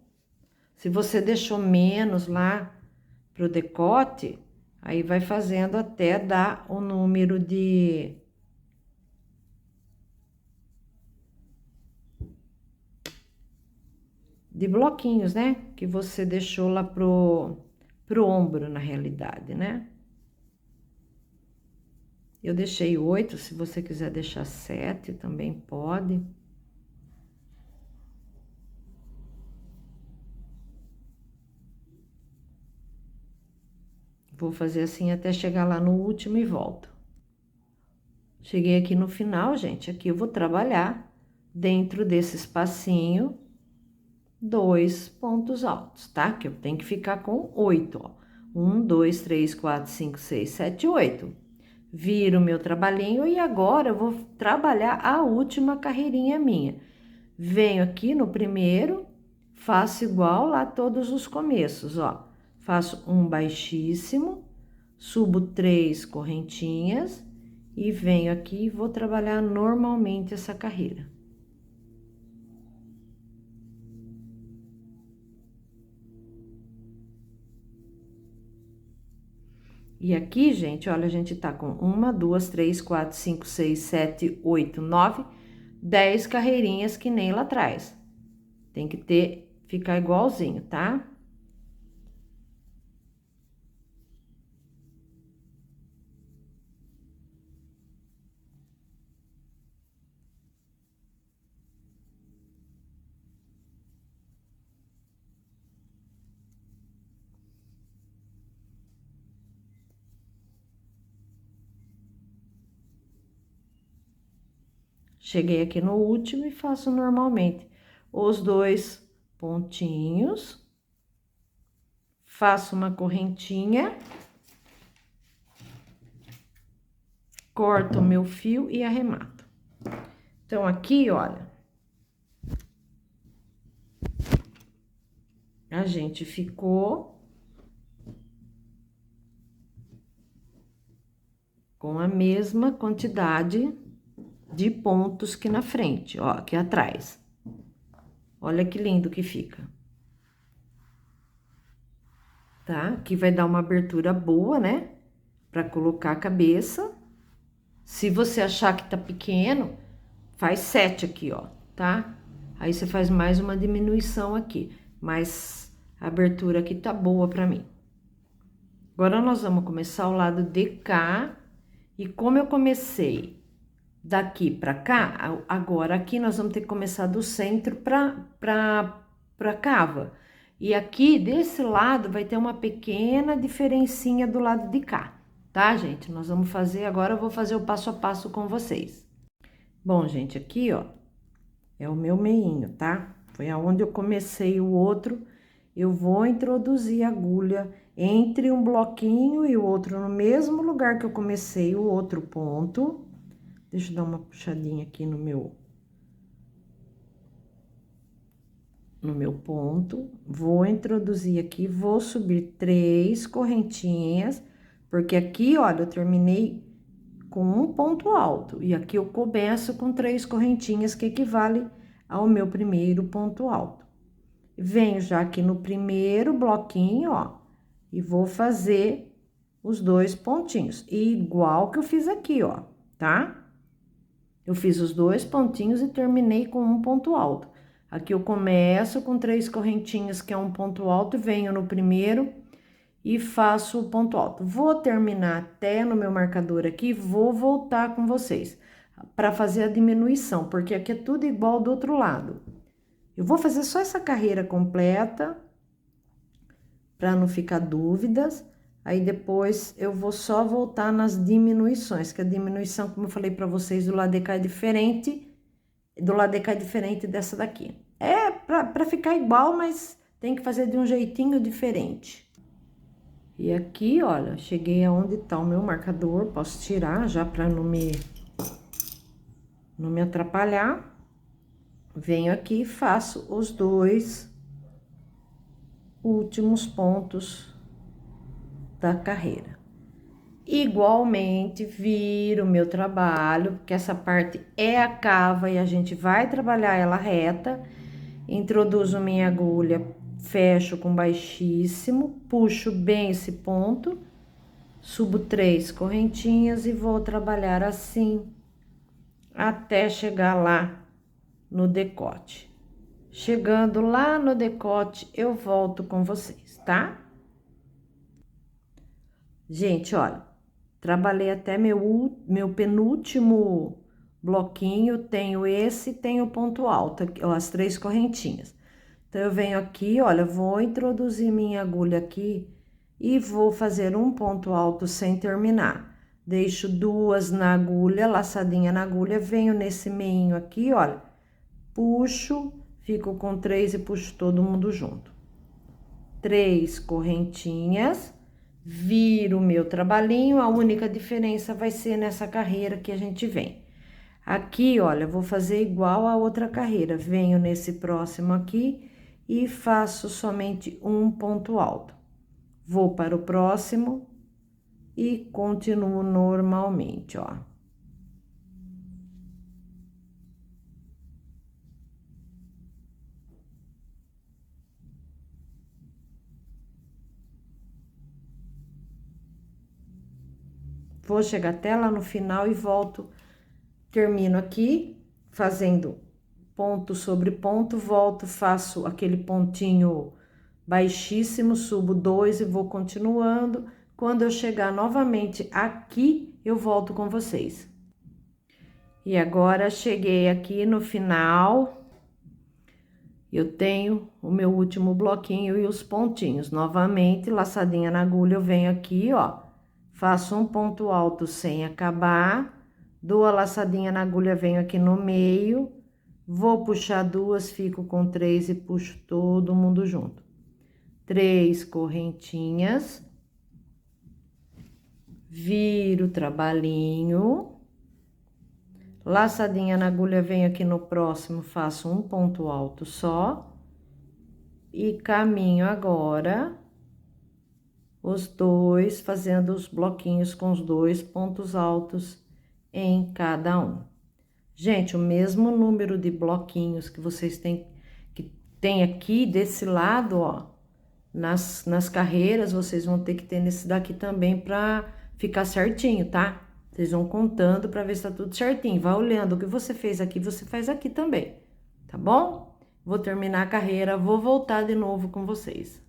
S1: Se você deixou menos lá pro decote, aí vai fazendo até dar o número de bloquinhos, né? Que você deixou lá pro ombro, na realidade, né? Eu deixei 8, se você quiser deixar 7, também pode. Vou fazer assim até chegar lá no último e volto. Cheguei aqui no final, gente, aqui eu vou trabalhar dentro desse espacinho 2 pontos altos, tá? Que eu tenho que ficar com 8, ó. 1, 2, 3, 4, 5, 6, 7, 8. Viro o meu trabalhinho e agora eu vou trabalhar a última carreirinha minha. Venho aqui no primeiro, faço igual lá todos os começos, ó. Faço um baixíssimo, subo 3 correntinhas e venho aqui e vou trabalhar normalmente essa carreira. E aqui, gente, olha, a gente tá com 1, 2, 3, 4, 5, 6, 7, 8, 9, 10 carreirinhas que nem lá atrás. Tem que ficar igualzinho, tá? Cheguei aqui no último e faço normalmente os 2 pontinhos, faço uma correntinha, corto o meu fio e arremato. Então, aqui, olha, a gente ficou com a mesma quantidade de pontos que na frente, ó, aqui atrás. Olha que lindo que fica. Tá? Aqui vai dar uma abertura boa, né? Pra colocar a cabeça. Se você achar que tá pequeno, faz 7 aqui, ó, tá? Aí você faz mais uma diminuição aqui, mas a abertura aqui tá boa pra mim. Agora, nós vamos começar o lado de cá, e como eu comecei daqui pra cá, agora aqui nós vamos ter que começar do centro pra cava. E aqui, desse lado, vai ter uma pequena diferencinha do lado de cá, tá, gente? Nós vamos fazer, agora eu vou fazer o passo a passo com vocês. Bom, gente, aqui, ó, é o meu meinho, tá? Foi aonde eu comecei o outro. Eu vou introduzir a agulha entre um bloquinho e o outro no mesmo lugar que eu comecei o outro ponto. Deixa eu dar uma puxadinha aqui no meu ponto. Vou introduzir aqui, vou subir 3 correntinhas, porque aqui, olha, eu terminei com um ponto alto, e aqui eu começo com 3 correntinhas, que equivale ao meu primeiro ponto alto. Venho já aqui no primeiro bloquinho, ó, e vou fazer os 2 pontinhos, igual que eu fiz aqui, ó, tá? Eu fiz os 2 pontinhos e terminei com um ponto alto. Aqui eu começo com 3 correntinhas, que é um ponto alto, venho no primeiro e faço o ponto alto. Vou terminar até no meu marcador aqui, vou voltar com vocês para fazer a diminuição, porque aqui é tudo igual do outro lado. Eu vou fazer só essa carreira completa, para não ficar dúvidas. Aí depois eu vou só voltar nas diminuições, que a diminuição, como eu falei para vocês, do lado de cá é diferente, do lado de cá é diferente dessa daqui. É para ficar igual, mas tem que fazer de um jeitinho diferente. E aqui, olha, cheguei aonde tá o meu marcador, posso tirar já para não me atrapalhar. Venho aqui e faço os 2 últimos pontos da carreira. Igualmente, viro o meu trabalho, porque essa parte é a cava e a gente vai trabalhar ela reta. Introduzo minha agulha, fecho com baixíssimo, puxo bem esse ponto, subo 3 correntinhas e vou trabalhar assim até chegar lá no decote. Chegando lá no decote, eu volto com vocês, tá? Gente, olha, trabalhei até meu penúltimo bloquinho, tenho esse, tenho ponto alto, as 3 correntinhas. Então, eu venho aqui, olha, vou introduzir minha agulha aqui e vou fazer um ponto alto sem terminar. Deixo 2 na agulha, laçadinha na agulha, venho nesse meinho aqui, olha, puxo, fico com 3 e puxo todo mundo junto. 3 correntinhas, viro o meu trabalhinho, a única diferença vai ser nessa carreira que a gente vem. Aqui, olha, vou fazer igual a outra carreira, venho nesse próximo aqui e faço somente um ponto alto. Vou para o próximo e continuo normalmente, ó. Vou chegar até lá no final e volto, termino aqui, fazendo ponto sobre ponto, volto, faço aquele pontinho baixíssimo, subo 2 e vou continuando. Quando eu chegar novamente aqui, eu volto com vocês. E agora, cheguei aqui no final, eu tenho o meu último bloquinho e os pontinhos. Novamente, laçadinha na agulha, eu venho aqui, ó, faço um ponto alto sem acabar, dou a laçadinha na agulha, venho aqui no meio, vou puxar 2, fico com 3 e puxo todo mundo junto. 3 correntinhas, viro o trabalhinho, laçadinha na agulha, venho aqui no próximo, faço um ponto alto só, e caminho agora os dois, fazendo os bloquinhos com os 2 pontos altos em cada um. Gente, o mesmo número de bloquinhos que vocês têm, que tem aqui desse lado, ó, nas carreiras, vocês vão ter que ter nesse daqui também pra ficar certinho, tá? Vocês vão contando pra ver se tá tudo certinho. Vai olhando o que você fez aqui, você faz aqui também, tá bom? Vou terminar a carreira, vou voltar de novo com vocês.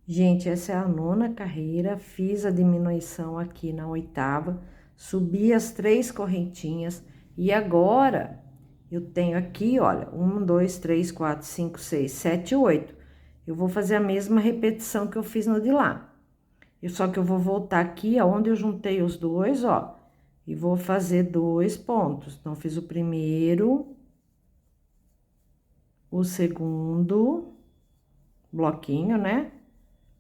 S1: Gente, essa é a 9ª carreira, fiz a diminuição aqui na 8ª, subi as 3 correntinhas e agora eu tenho aqui, olha, 1, 2, 3, 4, 5, 6, 7, 8. Eu vou fazer a mesma repetição que eu fiz no de lá. Só que eu vou voltar aqui, aonde eu juntei os dois, ó, e vou fazer 2 pontos. Então, fiz o primeiro, o segundo bloquinho, né?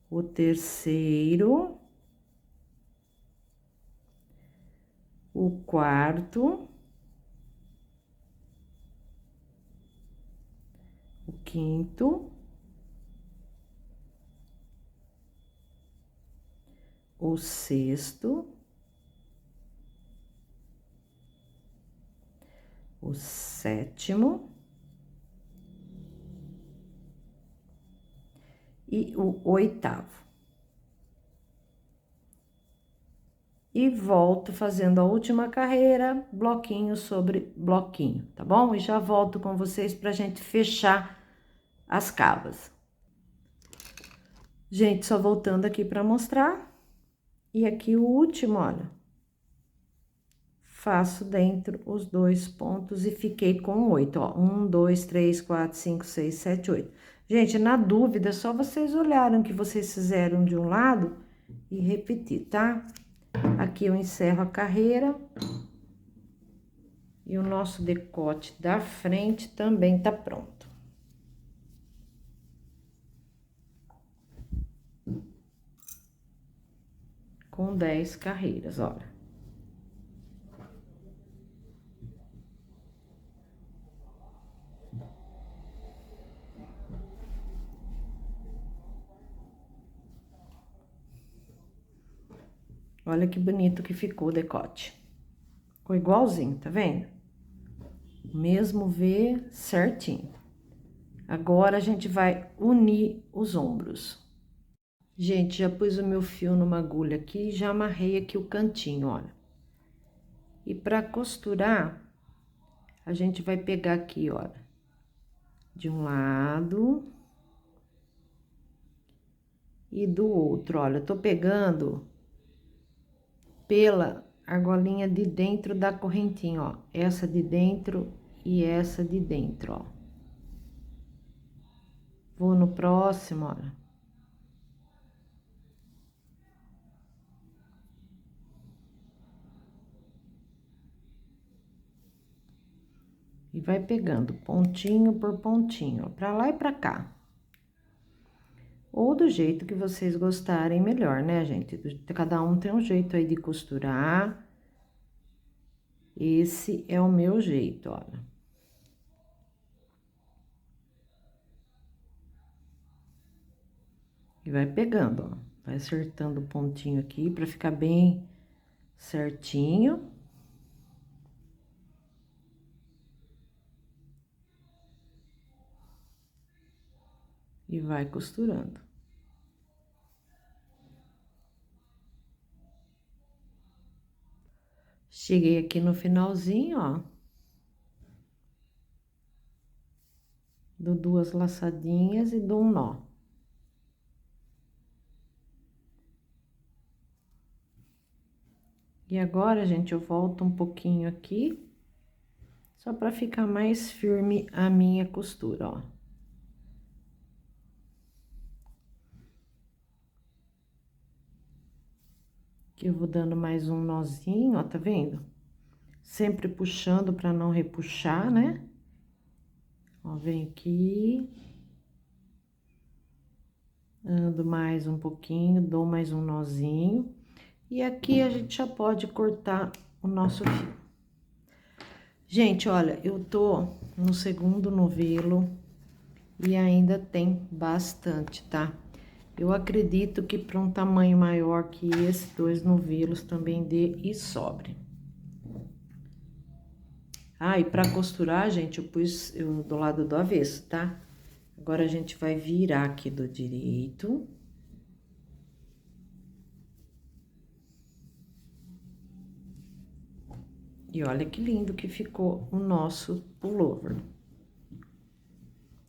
S1: O terceiro, o quarto, o quinto, o sexto, o sétimo e o 8º. E volto fazendo a última carreira, bloquinho sobre bloquinho, tá bom? E já volto com vocês pra gente fechar as cavas. Gente, só voltando aqui pra mostrar. E aqui o último, olha. Faço dentro os 2 pontos e fiquei com 8, ó. 1, 2, 3, 4, 5, 6, 7, 8. Gente, na dúvida, é só vocês olharem o que vocês fizeram de um lado e repetir, tá? Aqui eu encerro a carreira. E o nosso decote da frente também tá pronto. Com 10 carreiras, olha. Olha que bonito que ficou o decote. Ficou igualzinho, tá vendo? Mesmo V certinho. Agora, a gente vai unir os ombros. Gente, já pus o meu fio numa agulha aqui e já amarrei aqui o cantinho, olha. E pra costurar, a gente vai pegar aqui, olha, de um lado e do outro, olha. Eu tô pegando pela argolinha de dentro da correntinha, ó. Essa de dentro e essa de dentro, ó. Vou no próximo, olha. E vai pegando pontinho por pontinho, ó, pra lá e pra cá. Ou do jeito que vocês gostarem melhor, né, gente? Cada um tem um jeito aí de costurar. Esse é o meu jeito, olha. E vai pegando, ó. Vai acertando o pontinho aqui pra ficar bem certinho. E vai costurando. Cheguei aqui no finalzinho, ó. Dou 2 laçadinhas e dou um nó. E agora, gente, eu volto um pouquinho aqui, só pra ficar mais firme a minha costura, ó. Aqui eu vou dando mais um nozinho, ó, tá vendo? sempre puxando para não repuxar, né? Ó, vem aqui. Ando mais um pouquinho, dou mais um nozinho. E aqui a gente já pode cortar o nosso fio. Gente, olha, eu tô no segundo novelo e ainda tem bastante, tá? Eu acredito que para um tamanho maior que esse, 2 novelos também dê e sobre. Ah, e pra costurar, gente, eu pus do lado do avesso, tá? Agora, a gente vai virar aqui do direito. E olha que lindo que ficou o nosso pullover.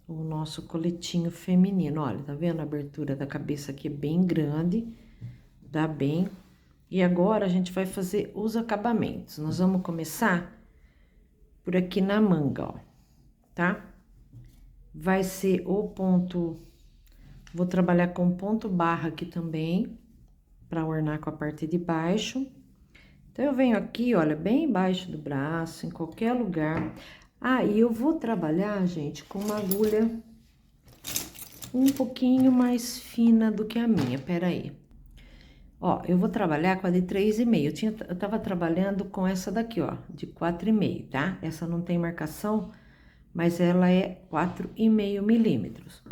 S1: O nosso coletinho feminino. Olha, tá vendo? A abertura da cabeça aqui é bem grande. Dá bem. E agora, a gente vai fazer os acabamentos. Nós vamos começar por aqui na manga, ó. Tá? Vai ser o ponto... Vou trabalhar com ponto barra aqui também, pra ornar com a parte de baixo. Então, eu venho aqui, olha, bem embaixo do braço, em qualquer lugar. Ah, e eu vou trabalhar, gente, com uma agulha um pouquinho mais fina do que a minha, peraí. Ó, eu vou trabalhar com a de 3,5. Eu tava trabalhando com essa daqui, ó, de 4,5, tá? Essa não tem marcação, mas ela é 4,5 milímetros.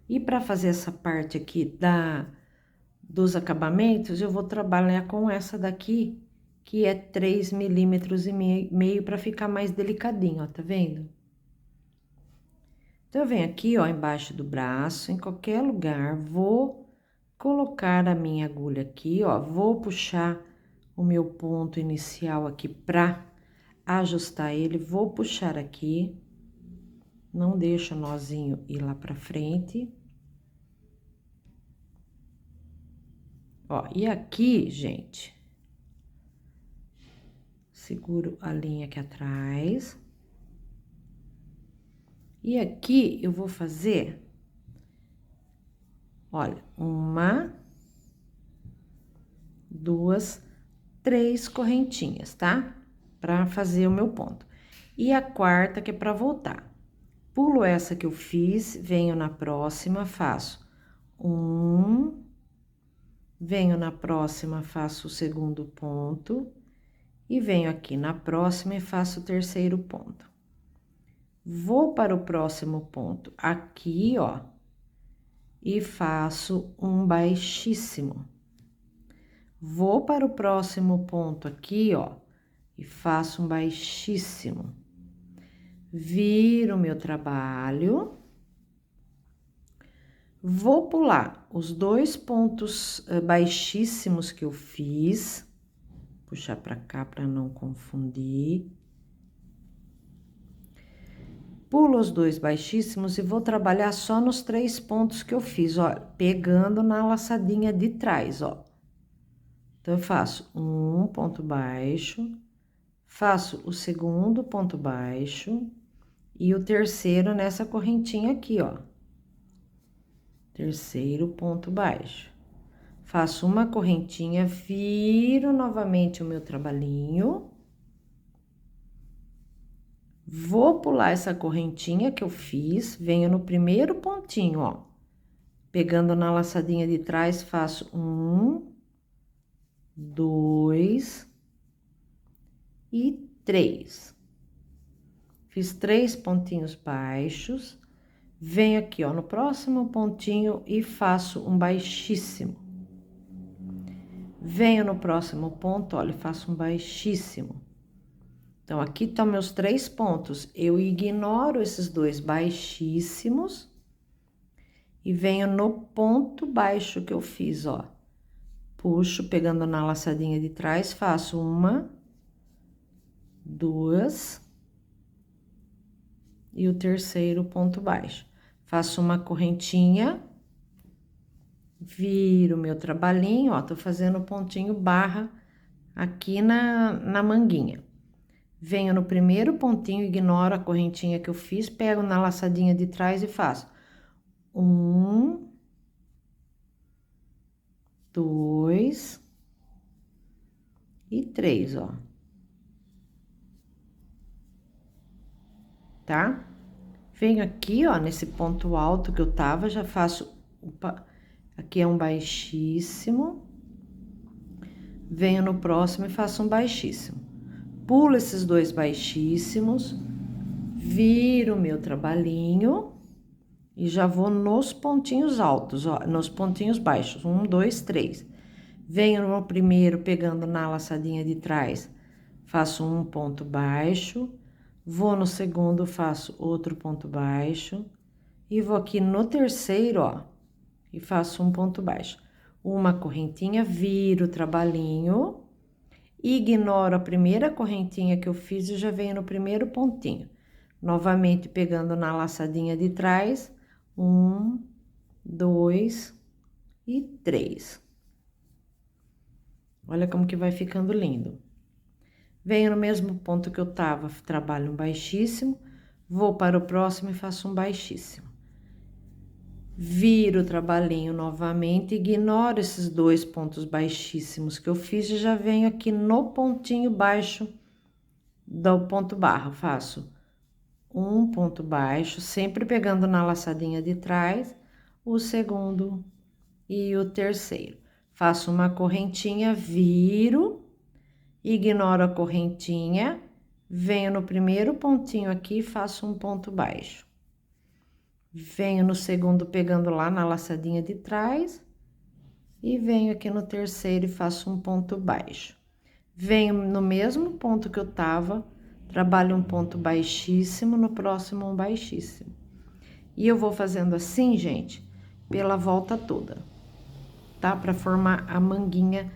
S1: E pra fazer essa parte aqui dos acabamentos, eu vou trabalhar com essa daqui, que é 3,5 milímetros para ficar mais delicadinho, ó, tá vendo? Então, eu venho aqui, ó, embaixo do braço, em qualquer lugar, vou colocar a minha agulha aqui, ó, vou puxar o meu ponto inicial aqui pra ajustar ele, vou puxar aqui, não deixa o nozinho ir lá pra frente. Ó, e aqui, gente, seguro a linha aqui atrás. E aqui eu vou fazer, olha, 1, 2, 3 correntinhas, tá? Pra fazer o meu ponto. E a quarta que é pra voltar. Pulo essa que eu fiz, venho na próxima, faço 1, venho na próxima, faço o segundo ponto, e venho aqui na próxima e faço o terceiro ponto. Vou para o próximo ponto aqui, ó, e faço um baixíssimo. Vou para o próximo ponto aqui, ó, e faço um baixíssimo. Viro o meu trabalho. Vou pular os 2 pontos baixíssimos que eu fiz. Puxar para cá para não confundir. Pulo os 2 baixíssimos e vou trabalhar só nos 3 pontos que eu fiz, ó, pegando na laçadinha de trás, ó. Então, eu faço um ponto baixo, faço o segundo ponto baixo e o terceiro nessa correntinha aqui, ó. Terceiro ponto baixo. Faço uma correntinha, viro novamente o meu trabalhinho. Vou pular essa correntinha que eu fiz, venho no primeiro pontinho, ó. Pegando na laçadinha de trás, faço 1, 2 e 3. Fiz 3 pontinhos baixos, venho aqui, ó, no próximo pontinho e faço um baixíssimo. Venho no próximo ponto, olha, e faço um baixíssimo. Então, aqui estão meus 3 pontos. Eu ignoro esses 2 baixíssimos e venho no ponto baixo que eu fiz, ó. Puxo, pegando na laçadinha de trás, faço 1, 2 e o terceiro ponto baixo. Faço uma correntinha, viro meu trabalhinho, ó, tô fazendo pontinho barra aqui na manguinha. Venho no primeiro pontinho, ignoro a correntinha que eu fiz, pego na laçadinha de trás e faço 1, 2 e 3, ó. tá? Venho aqui, ó, nesse ponto alto que eu tava, já faço... Aqui é um baixíssimo. Venho no próximo e faço um baixíssimo. Pulo esses dois baixíssimos, viro o meu trabalhinho e já vou nos pontinhos altos, ó, nos pontinhos baixos. 1, 2, 3. Venho no primeiro pegando na laçadinha de trás, faço um ponto baixo. Vou no segundo, faço outro ponto baixo. E vou aqui no terceiro, ó, e faço um ponto baixo. Uma correntinha, viro o trabalhinho, ignoro a primeira correntinha que eu fiz e já venho no primeiro pontinho. Novamente pegando na laçadinha de trás, 1, 2 e 3. Olha como que vai ficando lindo. Venho no mesmo ponto que eu tava, trabalho um baixíssimo, vou para o próximo e faço um baixíssimo. Viro o trabalhinho novamente, ignoro esses dois pontos baixíssimos que eu fiz e já venho aqui no pontinho baixo do ponto barra. Faço um ponto baixo, sempre pegando na laçadinha de trás, o segundo e o terceiro. Faço uma correntinha, viro, ignoro a correntinha, venho no primeiro pontinho aqui, faço um ponto baixo. Venho no segundo pegando lá na laçadinha de trás e venho aqui no terceiro e faço um ponto baixo. Venho no mesmo ponto que eu tava, trabalho um ponto baixíssimo, no próximo um baixíssimo. E eu vou fazendo assim, gente, pela volta toda, tá? Pra formar a manguinha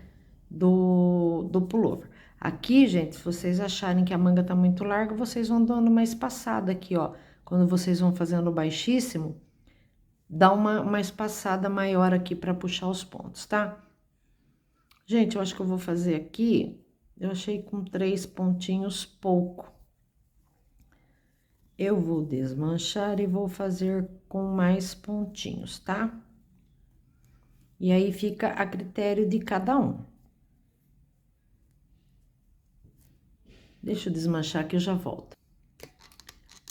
S1: do pullover. Aqui, gente, se vocês acharem que a manga tá muito larga, vocês vão dando uma espaçada aqui, ó. Quando vocês vão fazendo baixíssimo, dá uma espaçada maior aqui pra puxar os pontos, tá? Gente, eu acho que eu vou fazer aqui, eu achei com 3 pontinhos pouco. Eu vou desmanchar e vou fazer com mais pontinhos, tá? E aí fica a critério de cada um. Deixa eu desmanchar que eu já volto.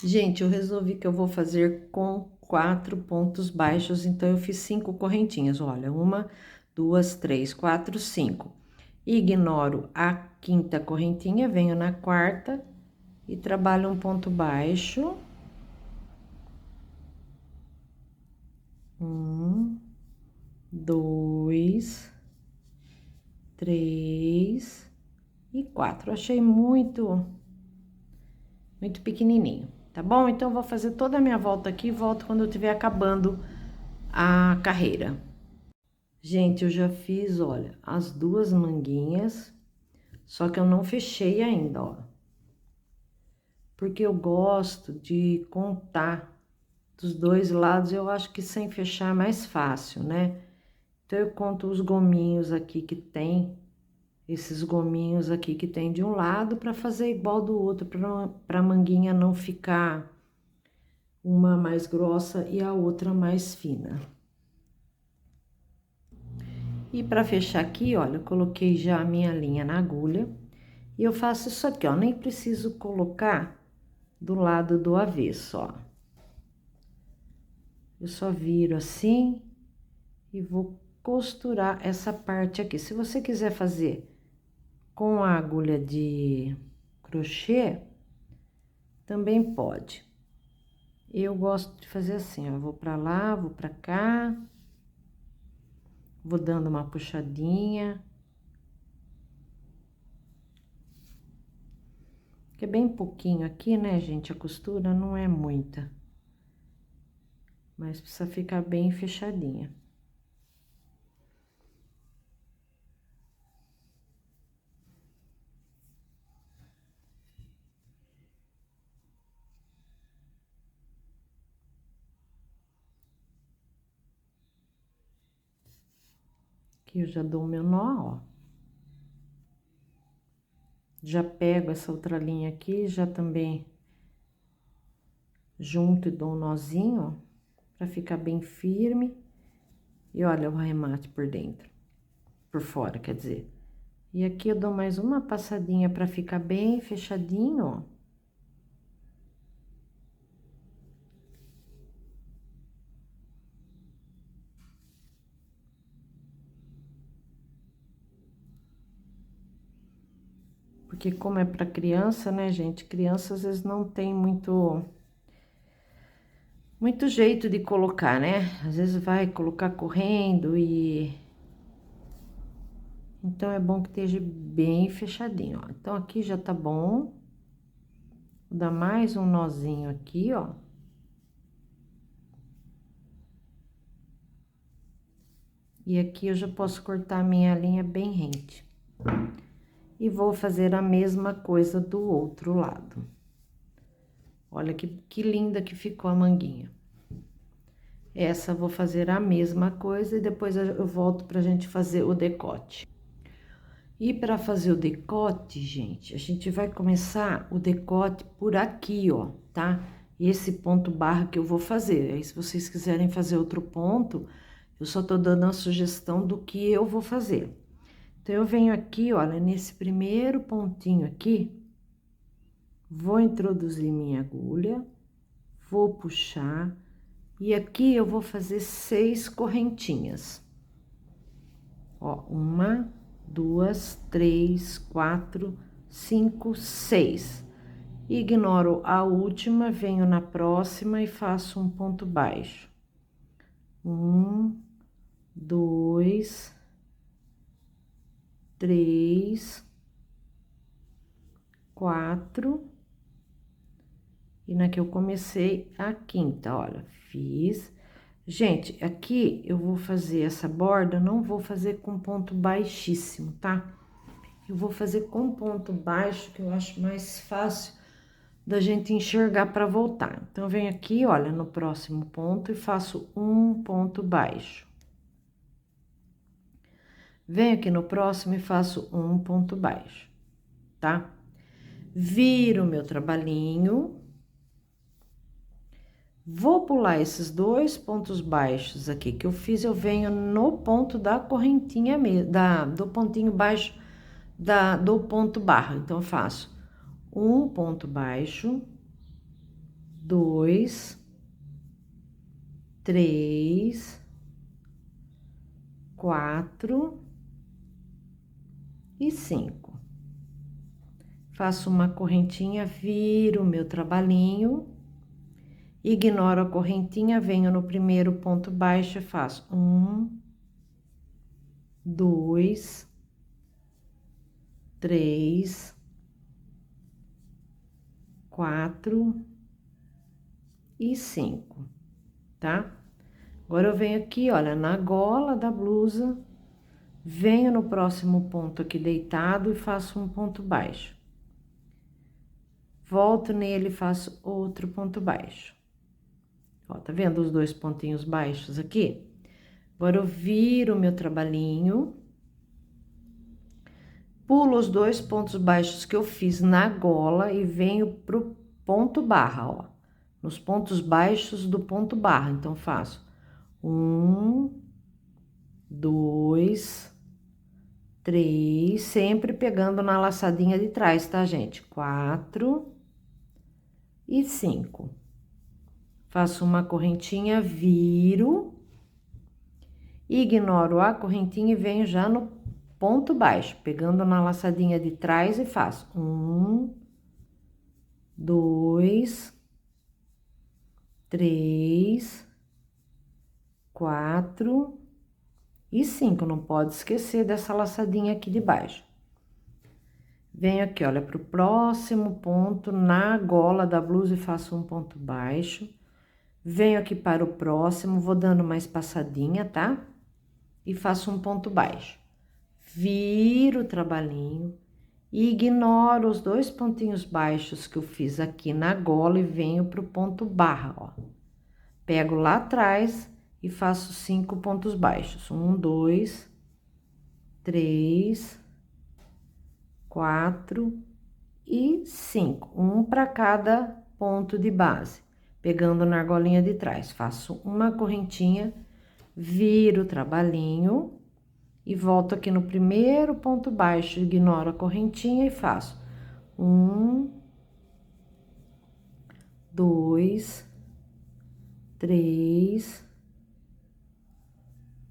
S1: Gente, eu resolvi que eu vou fazer com 4 pontos baixos, então eu fiz 5 correntinhas, olha, 1, 2, 3, 4, 5. Ignoro a quinta correntinha, venho na quarta e trabalho um ponto baixo. 1, 2, 3 e 4. Achei muito pequenininho, tá bom? Então, eu vou fazer toda a minha volta aqui e volto quando eu estiver acabando a carreira. Gente, eu já fiz, olha, as 2 manguinhas, só que eu não fechei ainda, ó. Porque eu gosto de contar dos 2 lados, eu acho que sem fechar é mais fácil, né? Então, eu conto os gominhos aqui que tem, esses gominhos aqui que tem de um lado, para fazer igual do outro, para a manguinha não ficar uma mais grossa e a outra mais fina. E para fechar aqui, olha, eu coloquei já a minha linha na agulha. E eu faço isso aqui, ó, nem preciso colocar do lado do avesso, ó. Eu só viro assim e vou costurar essa parte aqui. Se você quiser fazer com a agulha de crochê, também pode. Eu gosto de fazer assim, ó, vou pra lá, vou pra cá, vou dando uma puxadinha. Que é bem pouquinho aqui, né, gente? A costura não é muita. Mas precisa ficar bem fechadinha. Aqui eu já dou o meu nó, ó. Já pego essa outra linha aqui, já também junto e dou um nozinho, ó, pra ficar bem firme. E olha o arremate por dentro, por fora, quer dizer. E aqui eu dou mais uma passadinha pra ficar bem fechadinho, ó. Porque como é para criança, né, gente? Criança às vezes não tem muito jeito de colocar, né? Às vezes vai colocar correndo e então é bom que esteja bem fechadinho, ó. Então aqui já tá bom. Vou dar mais um nozinho aqui, ó. E aqui eu já posso cortar a minha linha bem rente. E vou fazer a mesma coisa do outro lado. Olha que linda que ficou a manguinha. Essa eu vou fazer a mesma coisa e depois eu volto pra gente fazer o decote. E para fazer o decote, gente, a gente vai começar o decote por aqui, ó, tá? Esse ponto barra que eu vou fazer. Aí, se vocês quiserem fazer outro ponto, eu só tô dando a sugestão do que eu vou fazer. Então, eu venho aqui, olha, nesse primeiro pontinho aqui, vou introduzir minha agulha, vou puxar, e aqui eu vou fazer 6 correntinhas. Ó, 1, 2, 3, 4, 5, 6. Ignoro a última, venho na próxima e faço um ponto baixo. 1, 2, 3, 4. E na que eu comecei a quinta, olha, fiz. Gente, aqui eu vou fazer essa borda, não vou fazer com ponto baixíssimo, tá? Eu vou fazer com ponto baixo, que eu acho mais fácil da gente enxergar para voltar. Então, eu venho aqui, olha, no próximo ponto e faço um ponto baixo. Venho aqui no próximo e faço um ponto baixo, tá? Viro meu trabalhinho. Vou pular esses 2 pontos baixos aqui que eu fiz, eu venho no ponto da correntinha mesmo, do pontinho baixo do ponto barra. Então, eu faço um ponto baixo, 2, 3, 4 e 5. Faço uma correntinha, viro meu trabalhinho. Ignoro a correntinha, venho no primeiro ponto baixo e faço 1, 2, 3, 4 e 5, tá? Agora eu venho aqui, olha, na gola da blusa, venho no próximo ponto aqui deitado e faço um ponto baixo. Volto nele e faço outro ponto baixo. Ó, tá vendo os 2 pontinhos baixos aqui? Agora, eu viro meu trabalhinho, pulo os 2 pontos baixos que eu fiz na gola e venho pro ponto barra, ó. Nos pontos baixos do ponto barra. Então, faço 1, 2, 3, sempre pegando na laçadinha de trás, tá, gente? 4 e 5. Faço uma correntinha, viro, ignoro a correntinha e venho já no ponto baixo, pegando na laçadinha de trás e faço 1, 2, 3, 4 e 5. Não pode esquecer dessa laçadinha aqui de baixo. Venho aqui, olha, pro próximo ponto na gola da blusa e faço um ponto baixo. Venho aqui para o próximo, vou dando mais passadinha, tá? E faço um ponto baixo. Viro o trabalhinho, ignoro os 2 pontinhos baixos que eu fiz aqui na gola e venho pro ponto barra, ó. Pego lá atrás e faço 5 pontos baixos. 1, 2, 3, 4 e 5. Um para cada ponto de base. Pegando na argolinha de trás, faço uma correntinha, viro o trabalhinho e volto aqui no primeiro ponto baixo, ignoro a correntinha e faço 1, 2, 3,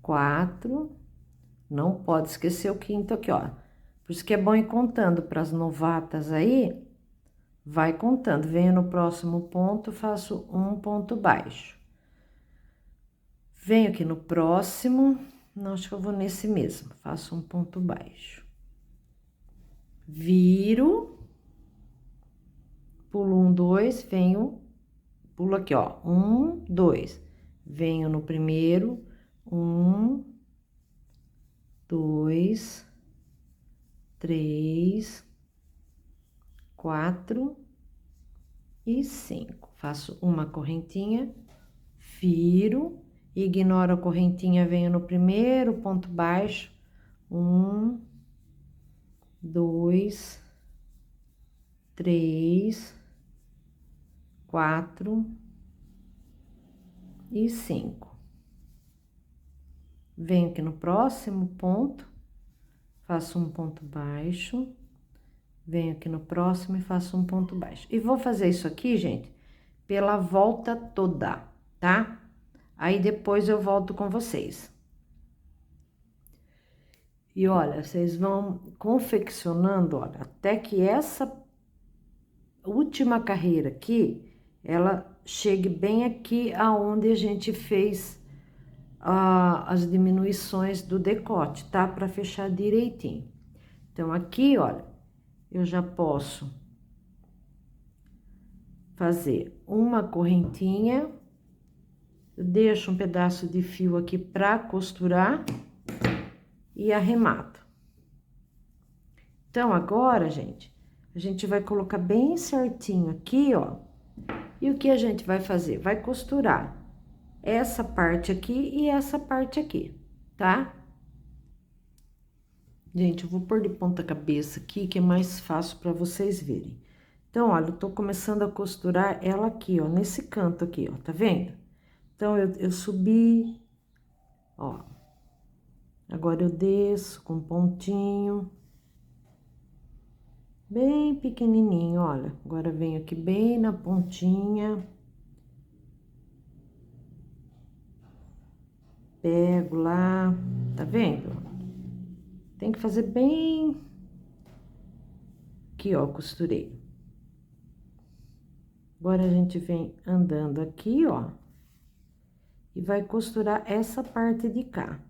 S1: 4, não pode esquecer o quinto aqui, ó, Por isso que é bom ir contando para as novatas aí, vai contando. Venho no próximo ponto, faço um ponto baixo. Venho aqui no próximo, não, acho que eu vou nesse mesmo, faço um ponto baixo. Viro, pulo 1, 2, venho, pulo aqui, ó, 1, 2. Venho no primeiro, 1, 2, 3, 4 e 5. Faço uma correntinha, viro, ignoro a correntinha, venho no primeiro ponto baixo, 1, 2, 3, 4 e 5. Venho aqui no próximo ponto, faço um ponto baixo, venho aqui no próximo e faço um ponto baixo. E vou fazer isso aqui, gente, pela volta toda, tá? Aí depois eu volto com vocês. E olha, vocês vão confeccionando, olha, até que essa última carreira aqui, ela chegue bem aqui aonde a gente fez as diminuições do decote, tá? Para fechar direitinho. Então, aqui, olha, eu já posso fazer uma correntinha, eu deixo um pedaço de fio aqui para costurar e arremato. Então, agora, gente, a gente vai colocar bem certinho aqui, ó. E o que a gente vai fazer? Vai costurar essa parte aqui e essa parte aqui, tá? Gente, eu vou pôr de ponta cabeça aqui, que é mais fácil para vocês verem. Então, olha, eu tô começando a costurar ela aqui, ó, nesse canto aqui, ó, tá vendo? Então, eu subi, ó. Agora eu desço com pontinho. Bem pequenininho, olha. Agora venho aqui bem na pontinha. Pego lá, tá vendo? Tem que fazer bem... Aqui, ó, costurei. Agora, a gente vem andando aqui, ó. E vai costurar essa parte de cá.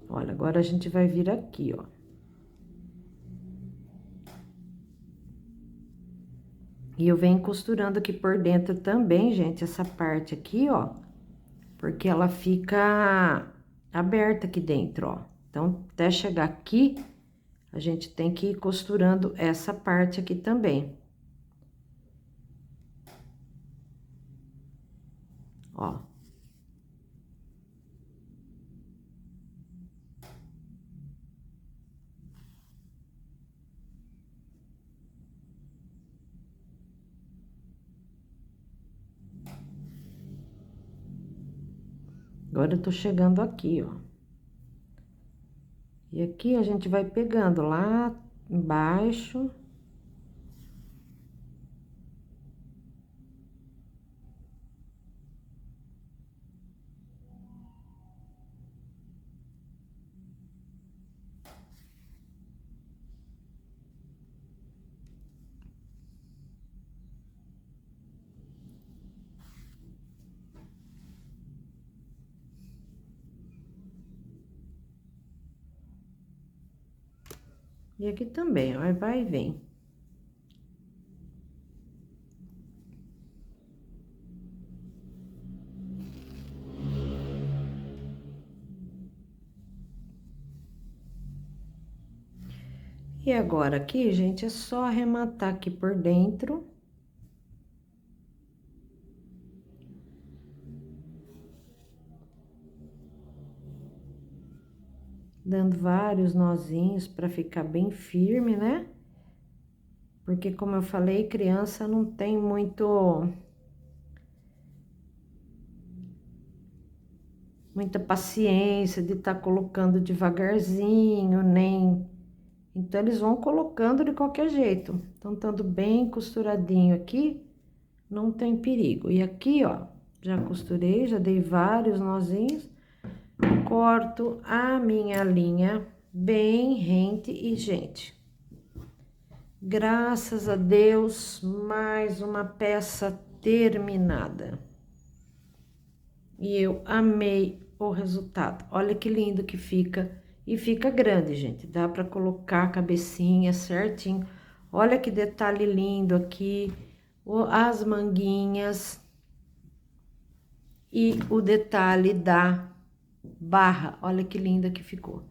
S1: Olha, agora a gente vai vir aqui, ó. E eu venho costurando aqui por dentro também, gente, essa parte aqui, ó. Porque ela fica aberta aqui dentro, ó. Então, até chegar aqui, a gente tem que ir costurando essa parte aqui também. Ó. Agora, eu tô chegando aqui, ó. E aqui a gente vai pegando lá embaixo. E aqui também, ó, vai e vem. E agora aqui, gente, é só arrematar aqui por dentro. Dando vários nozinhos para ficar bem firme, né? Porque, como eu falei, criança não tem muita paciência de estar colocando devagarzinho, nem... Então, eles vão colocando de qualquer jeito. Então, estando bem costuradinho aqui, não tem perigo. E aqui, ó, já costurei, já dei vários nozinhos. corto a minha linha bem rente e, gente, graças a Deus, mais uma peça terminada. E eu amei o resultado. Olha que lindo que fica. E fica grande, gente. Dá para colocar a cabecinha certinho. Olha que detalhe lindo aqui. As manguinhas. E o detalhe da barra. Olha que linda que ficou.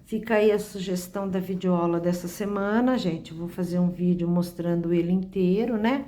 S1: Fica aí a sugestão da videoaula dessa semana, gente. Eu vou fazer um vídeo mostrando ele inteiro, né?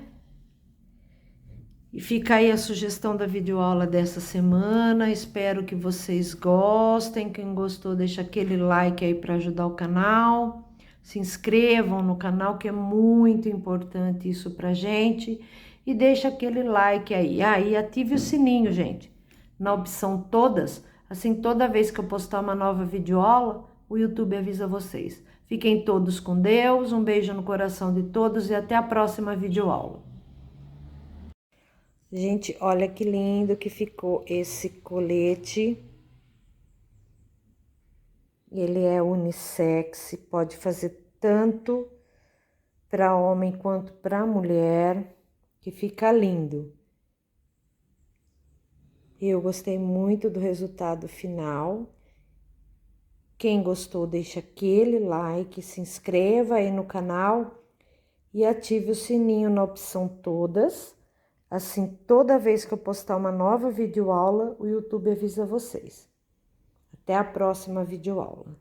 S1: E fica aí a sugestão da videoaula dessa semana. Espero que vocês gostem. Quem gostou, deixa aquele like aí para ajudar o canal. Se inscrevam no canal, que é muito importante isso pra gente. E deixa aquele like aí. E ative o sininho, gente. Na opção todas, assim toda vez que eu postar uma nova videoaula, o YouTube avisa vocês. Fiquem todos com Deus. Um beijo no coração de todos e até a próxima videoaula. Gente, olha que lindo que ficou esse colete. Ele é unissex, pode fazer tanto para homem quanto para mulher, que fica lindo. Eu gostei muito do resultado final. Quem gostou, deixa aquele like, se inscreva aí no canal e ative o sininho na opção todas. Assim, toda vez que eu postar uma nova videoaula, o YouTube avisa vocês. Até a próxima videoaula.